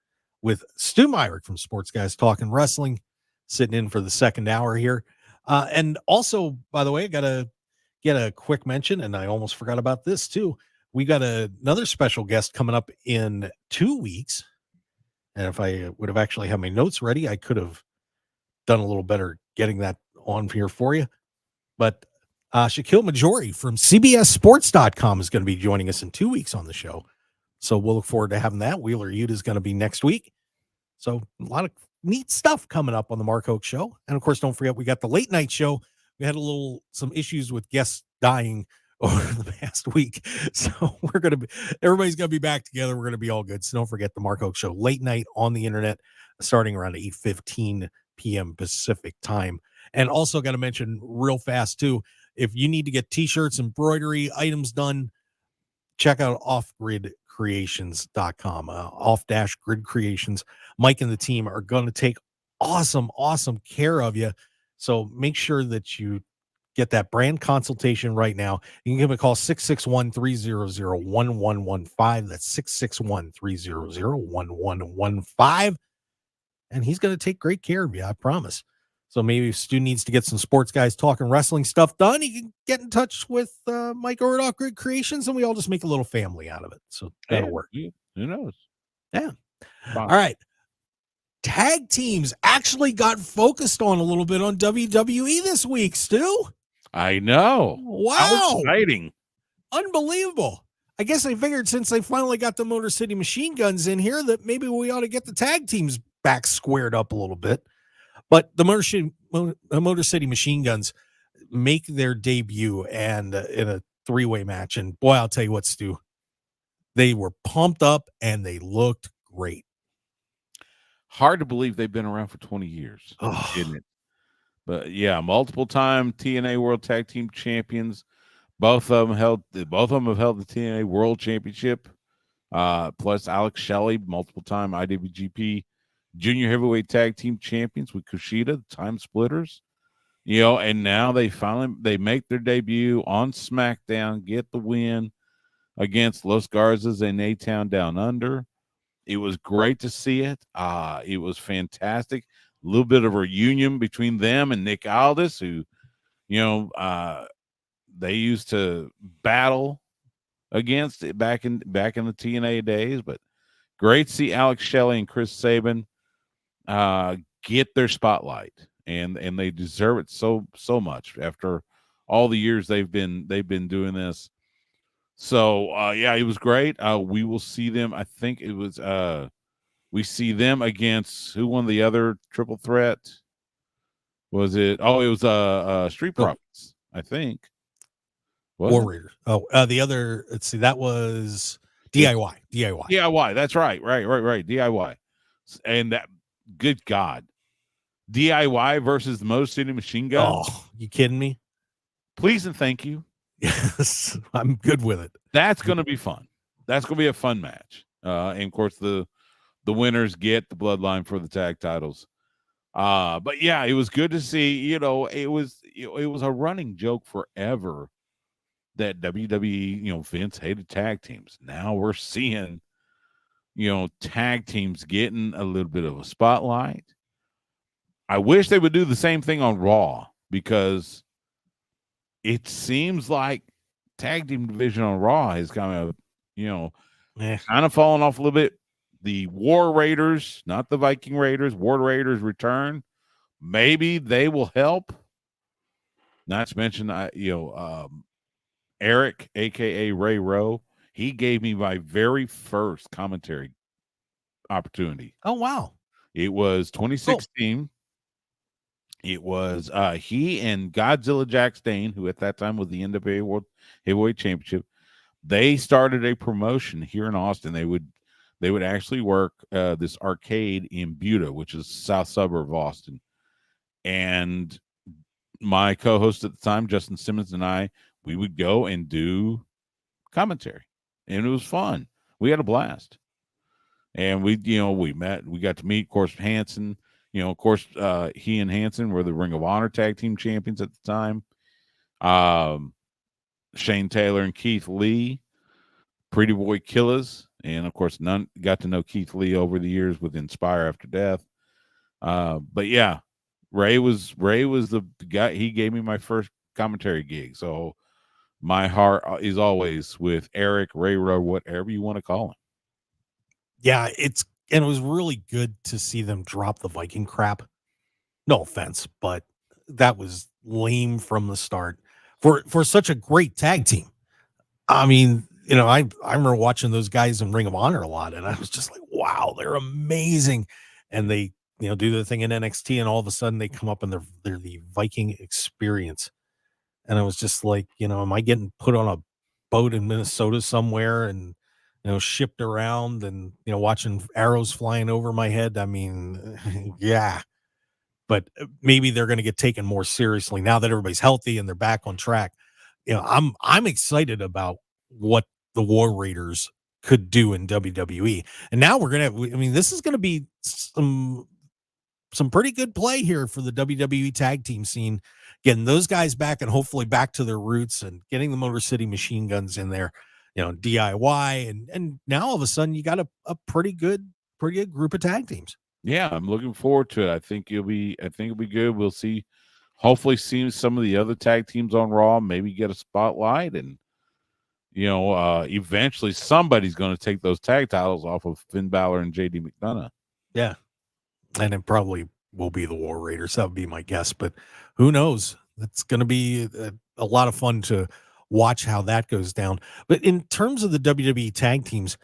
with Stu Myrick from Sports Guys Talking Wrestling, sitting in for the second hour here. And also, by the way, I got to get a quick mention, and I almost forgot about this too. We got another special guest coming up in 2 weeks. And if I would have actually had my notes ready, I could have done a little better getting that on here for you. But Shaquille Majori from CBSSports.com is going to be joining us in 2 weeks on the show. So we'll look forward to having that. Wheeler Yuta is going to be next week. So a lot of neat stuff coming up on the Mark Hoke Show. And of course, don't forget, we got the late night show. We had some issues with guests dying over the past week. So everybody's going to be back together. We're going to be all good. So don't forget the Mark Hoke Show late night on the internet, starting around 8:15 p.m. Pacific time. And also got to mention real fast too, if you need to get t-shirts, embroidery items done, check out offgridcreations.com, off-grid creations. Mike and the team are going to take awesome care of you. So make sure that you get that brand consultation right now. You can give him a call, 661-300-1115. That's 661-300-1115. And he's going to take great care of you, I promise. So maybe if Stu needs to get some Sports Guys Talking Wrestling stuff done, he can get in touch with Mike over at Off Grid Creations, and we all just make a little family out of it. So that'll work. Who knows? Yeah. All right. Tag teams actually got focused on a little bit on WWE this week, Stu. I know. Wow. How exciting. Unbelievable. I guess I figured since they finally got the Motor City Machine Guns in here that maybe we ought to get the tag teams back squared up a little bit. But the Motor City Machine Guns make their debut and in a three-way match. And boy, I'll tell you what, Stu, they were pumped up and they looked great. Hard to believe they've been around for 20 years, isn't it? But yeah, multiple time TNA World Tag Team Champions. Both of them have held the TNA World Championship. Plus Alex Shelley, multiple time IWGP Junior Heavyweight Tag Team Champions with Kushida, the Time Splitters. And now they make their debut on SmackDown, get the win against Los Garzas and A-Town Down Under. It was great to see it. It was fantastic. A little bit of a reunion between them and Nick Aldis, who, they used to battle against it back in the TNA days. But great to see Alex Shelley and Chris Sabin get their spotlight, and they deserve it so much after all the years they've been doing this. So yeah, it was great. We will see them. I think it was we see them against who won the other triple threat? Was it? Oh, it was Street Profits, I think. Warriors. The other. Let's see. That was DIY. DIY. That's right. Right. DIY. And that. Good God. DIY versus the Motor City Machine Gun. Oh, you kidding me? Please and thank you. Yes, I'm good with it. That's going to be fun. That's going to be a fun match. And of course, the winners get the bloodline for the tag titles. But yeah, it was good to see. It was a running joke forever that WWE, Vince hated tag teams. Now we're seeing, tag teams getting a little bit of a spotlight. I wish they would do the same thing on Raw, because it seems like tag team division on Raw is kind of, kind of falling off a little bit. The War Raiders, not the Viking Raiders, War Raiders return. Maybe they will help. Not to mention, Eric, aka Ray Rowe, he gave me my very first commentary opportunity. Oh wow! It was 2016. Cool. It was he and Godzilla Jack Stane, who at that time was the NWA World Heavyweight Championship. They started a promotion here in Austin. They would actually work this arcade in Buda, which is south suburb of Austin. And my co-host at the time, Justin Simmons, and I, we would go and do commentary, and it was fun. We had a blast, and we met. We got to meet, of course, Hanson. Of course, he and Hanson were the Ring of Honor Tag Team Champions at the time. Shane Taylor and Keith Lee, Pretty Boy Killers, and of course, got to know Keith Lee over the years with Inspire After Death. But yeah, Ray was the guy. He gave me my first commentary gig, so my heart is always with Eric, Ray Rowe, whatever you want to call him. Yeah, it was really good to see them drop the Viking crap. No offense, but that was lame from the start for such a great tag team. I mean, I remember watching those guys in Ring of Honor a lot, and I was just like, wow, they're amazing. And they, do the thing in NXT, and all of a sudden they come up and they're the Viking Experience. And I was just like, am I getting put on a boat in Minnesota somewhere and, shipped around and, watching arrows flying over my head? I mean, yeah. But maybe they're going to get taken more seriously now that everybody's healthy and they're back on track. I'm excited about what the War Raiders could do in WWE. And now we're going to, this is going to be some pretty good play here for the WWE tag team scene, getting those guys back and hopefully back to their roots and getting the Motor City Machine Guns in there, DIY. And now all of a sudden you got a pretty good group of tag teams. Yeah, I'm looking forward to it. I think it'll be good. We'll hopefully see some of the other tag teams on Raw, maybe get a spotlight, and eventually somebody's going to take those tag titles off of Finn Balor and JD McDonough. Yeah. And it probably will be the War Raiders. That would be my guess, but who knows? It's going to be a lot of fun to watch how that goes down. But in terms of the WWE tag teams,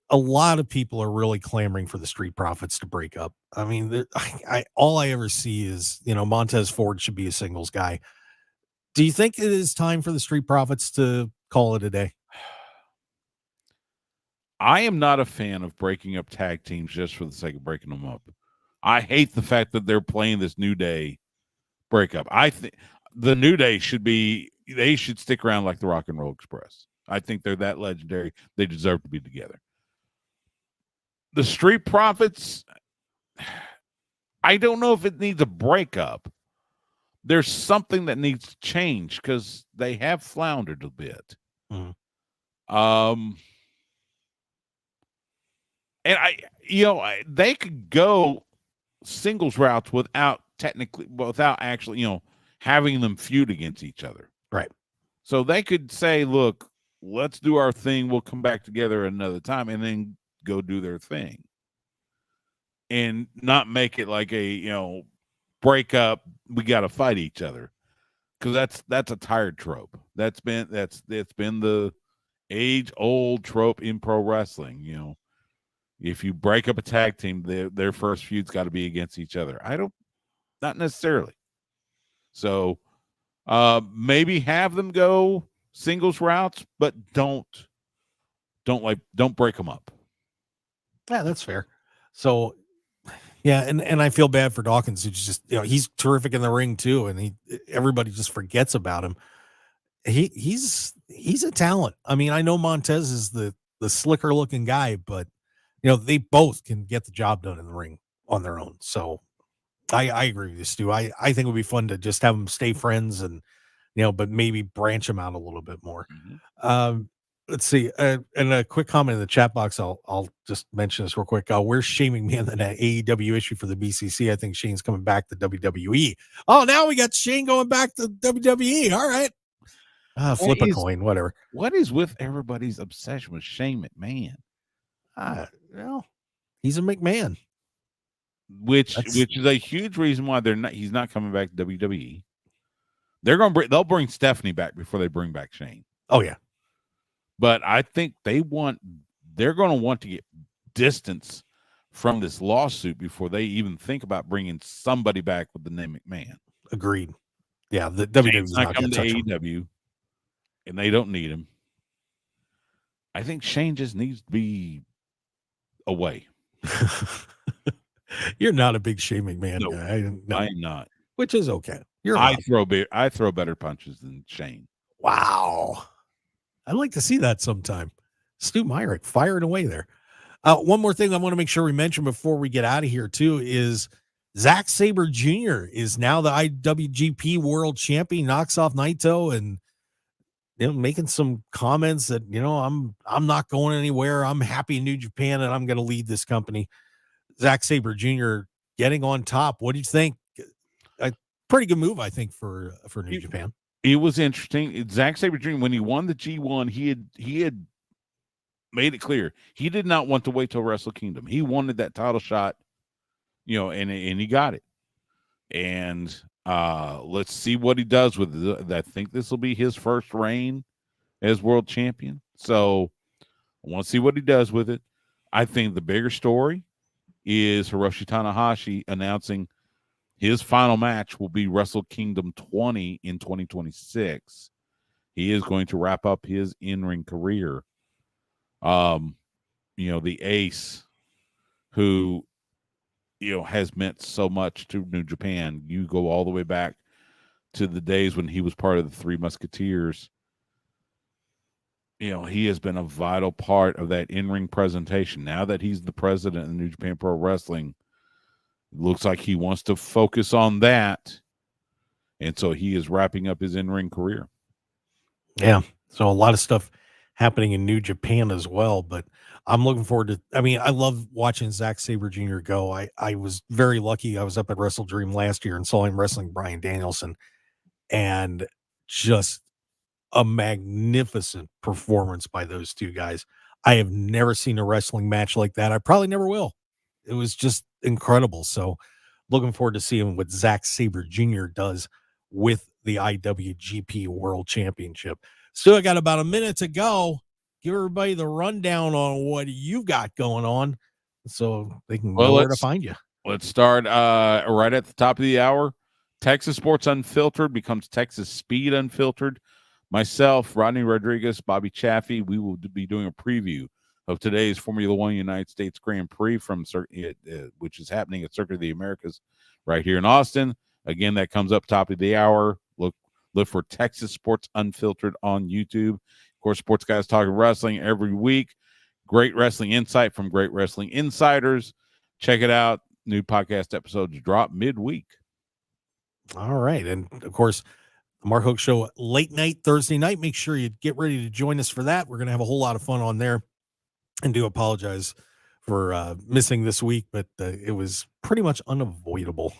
a lot of people are really clamoring for the Street Profits to break up. I mean, all I ever see is, Montez Ford should be a singles guy. Do you think it is time for the Street Profits to call it a day? I am not a fan of breaking up tag teams just for the sake of breaking them up. I hate the fact that they're playing this New Day breakup. I think the New Day they should stick around like the Rock and Roll Express. I think they're that legendary. They deserve to be together. The Street Profits, I don't know if it needs a breakup. There's something that needs to change because they have floundered a bit. Mm-hmm. And they could go singles routes without actually, having them feud against each other. Right. So they could say, look, let's do our thing. We'll come back together another time and then go do their thing. And not make it like a, break up. We got to fight each other. Cause that's a tired trope. That's been the age old trope in pro wrestling. If you break up a tag team, their first feud's got to be against each other. Not necessarily. So maybe have them go singles routes, but don't break them up. Yeah, that's fair. So yeah, and I feel bad for Dawkins, who's just he's terrific in the ring too, and everybody just forgets about him. He's a talent. I mean, I know Montez is the slicker looking guy, but they both can get the job done in the ring on their own. So I agree with you, Stu. I think it would be fun to just have them stay friends and but maybe branch them out a little bit more. Mm-hmm. Let's see. And a quick comment in the chat box. I'll just mention this real quick. Where's Shaming Man in that AEW issue for the BCC? I think Shane's coming back to WWE. Oh, now we got Shane going back to WWE. All right. Flip a coin, whatever. What is with everybody's obsession with Shane McMahon? Well, he's a McMahon. Which is a huge reason why he's not coming back to WWE. They'll bring Stephanie back before they bring back Shane. Oh yeah. But I think they're going to want to get distance from this lawsuit before they even think about bringing somebody back with the name McMahon. Agreed. Yeah, the WWE's not coming to AEW, and they don't need him. I think Shane just needs to be away. You're not a big Shane McMahon guy. No, I am not. Which is okay. I throw better punches than Shane. Wow. I'd like to see that sometime. Stu Myrick firing away there. One more thing I want to make sure we mention before we get out of here too is Zack Sabre Jr. is now the IWGP World Champion, knocks off Naito, and making some comments that I'm not going anywhere. I'm happy in New Japan, and I'm going to lead this company. Zack Sabre Jr. getting on top. What do you think? A pretty good move, I think, for New Japan. It was interesting. Zack Sabre Jr., when he won the G1, he had made it clear he did not want to wait till Wrestle Kingdom. He wanted that title shot, and he got it. And let's see what he does with it. I think this will be his first reign as world champion. So I want to see what he does with it. I think the bigger story is Hiroshi Tanahashi announcing his final match will be Wrestle Kingdom 20 in 2026. He is going to wrap up his in-ring career. The ace who, has meant so much to New Japan. You go all the way back to the days when he was part of the Three Musketeers. He has been a vital part of that in-ring presentation. Now that he's the president of New Japan Pro Wrestling, it looks like he wants to focus on that. And so he is wrapping up his in-ring career. Yeah. So a lot of stuff happening in New Japan as well, but I'm looking forward to, I love watching Zack Sabre Jr. go. I was very lucky. I was up at Wrestle Dream last year and saw him wrestling Bryan Danielson, and just a magnificent performance by those two guys. I have never seen a wrestling match like that. I probably never will. It was just incredible. So looking forward to seeing what Zack Sabre Jr. does with the IWGP World Championship. Still got about a minute to go. Give everybody the rundown on what you've got going on so they can know where to find you. Let's start right at the top of the hour. Texas Sports Unfiltered becomes Texas Speed Unfiltered. Myself, Rodney Rodriguez, Bobby Chaffee, we will be doing a preview of today's Formula One United States Grand Prix which is happening at Circuit of the Americas right here in Austin. Again, that comes up top of the hour. Look for Texas Sports Unfiltered on YouTube. Of course, Sports Guys Talking Wrestling every week. Great wrestling insight from great wrestling insiders. Check it out. New podcast episodes drop midweek. All right. And of course, the Mark Hoke Show late night Thursday night. Make sure you get ready to join us for that. We're going to have a whole lot of fun on there. And do apologize for missing this week, but it was pretty much unavoidable.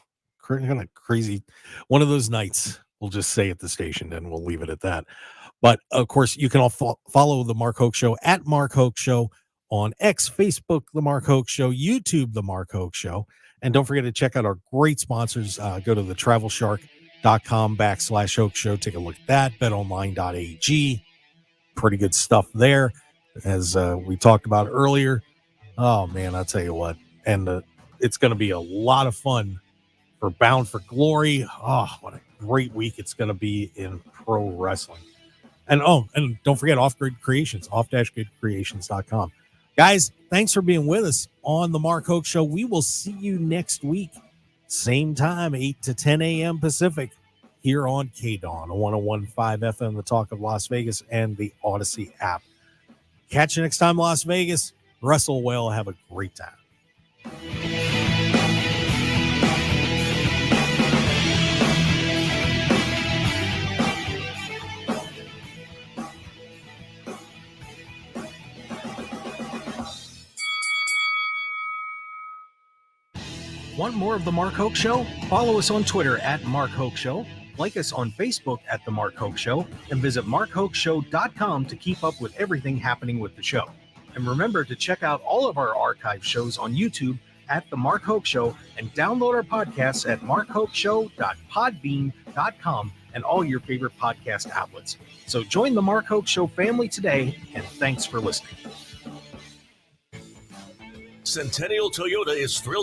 Kind of crazy. One of those nights, we'll just say at the station, and we'll leave it at that. But of course, you can all follow the Mark Hoke Show at Mark Hoke Show on X, Facebook, the Mark Hoke Show, YouTube, the Mark Hoke Show. And don't forget to check out our great sponsors. Go to the travelshark.com/Hoke Show. Take a look at that. BetOnline.ag. Pretty good stuff there. As we talked about earlier. Oh, man, I'll tell you what. And it's going to be a lot of fun for Bound for Glory. Oh, what a great week it's going to be in pro wrestling. And don't forget Off-Grid Creations, off-gridcreations.com. Guys, thanks for being with us on the Mark Hoke Show. We will see you next week. Same time, 8 to 10 a.m. Pacific, here on KDAWN, 101.5 FM, the Talk of Las Vegas, and the Odyssey app. Catch you next time, Las Vegas. Wrestle well. Have a great time. Want more of The Mark Hoke Show? Follow us on Twitter at Mark Hoke Show, like us on Facebook at The Mark Hoke Show, and visit markhokeshow.com to keep up with everything happening with the show. And remember to check out all of our archive shows on YouTube at The Mark Hoke Show and download our podcasts at markhokeshow.podbean.com and all your favorite podcast outlets. So join The Mark Hoke Show family today, and thanks for listening. Centennial Toyota is thrilled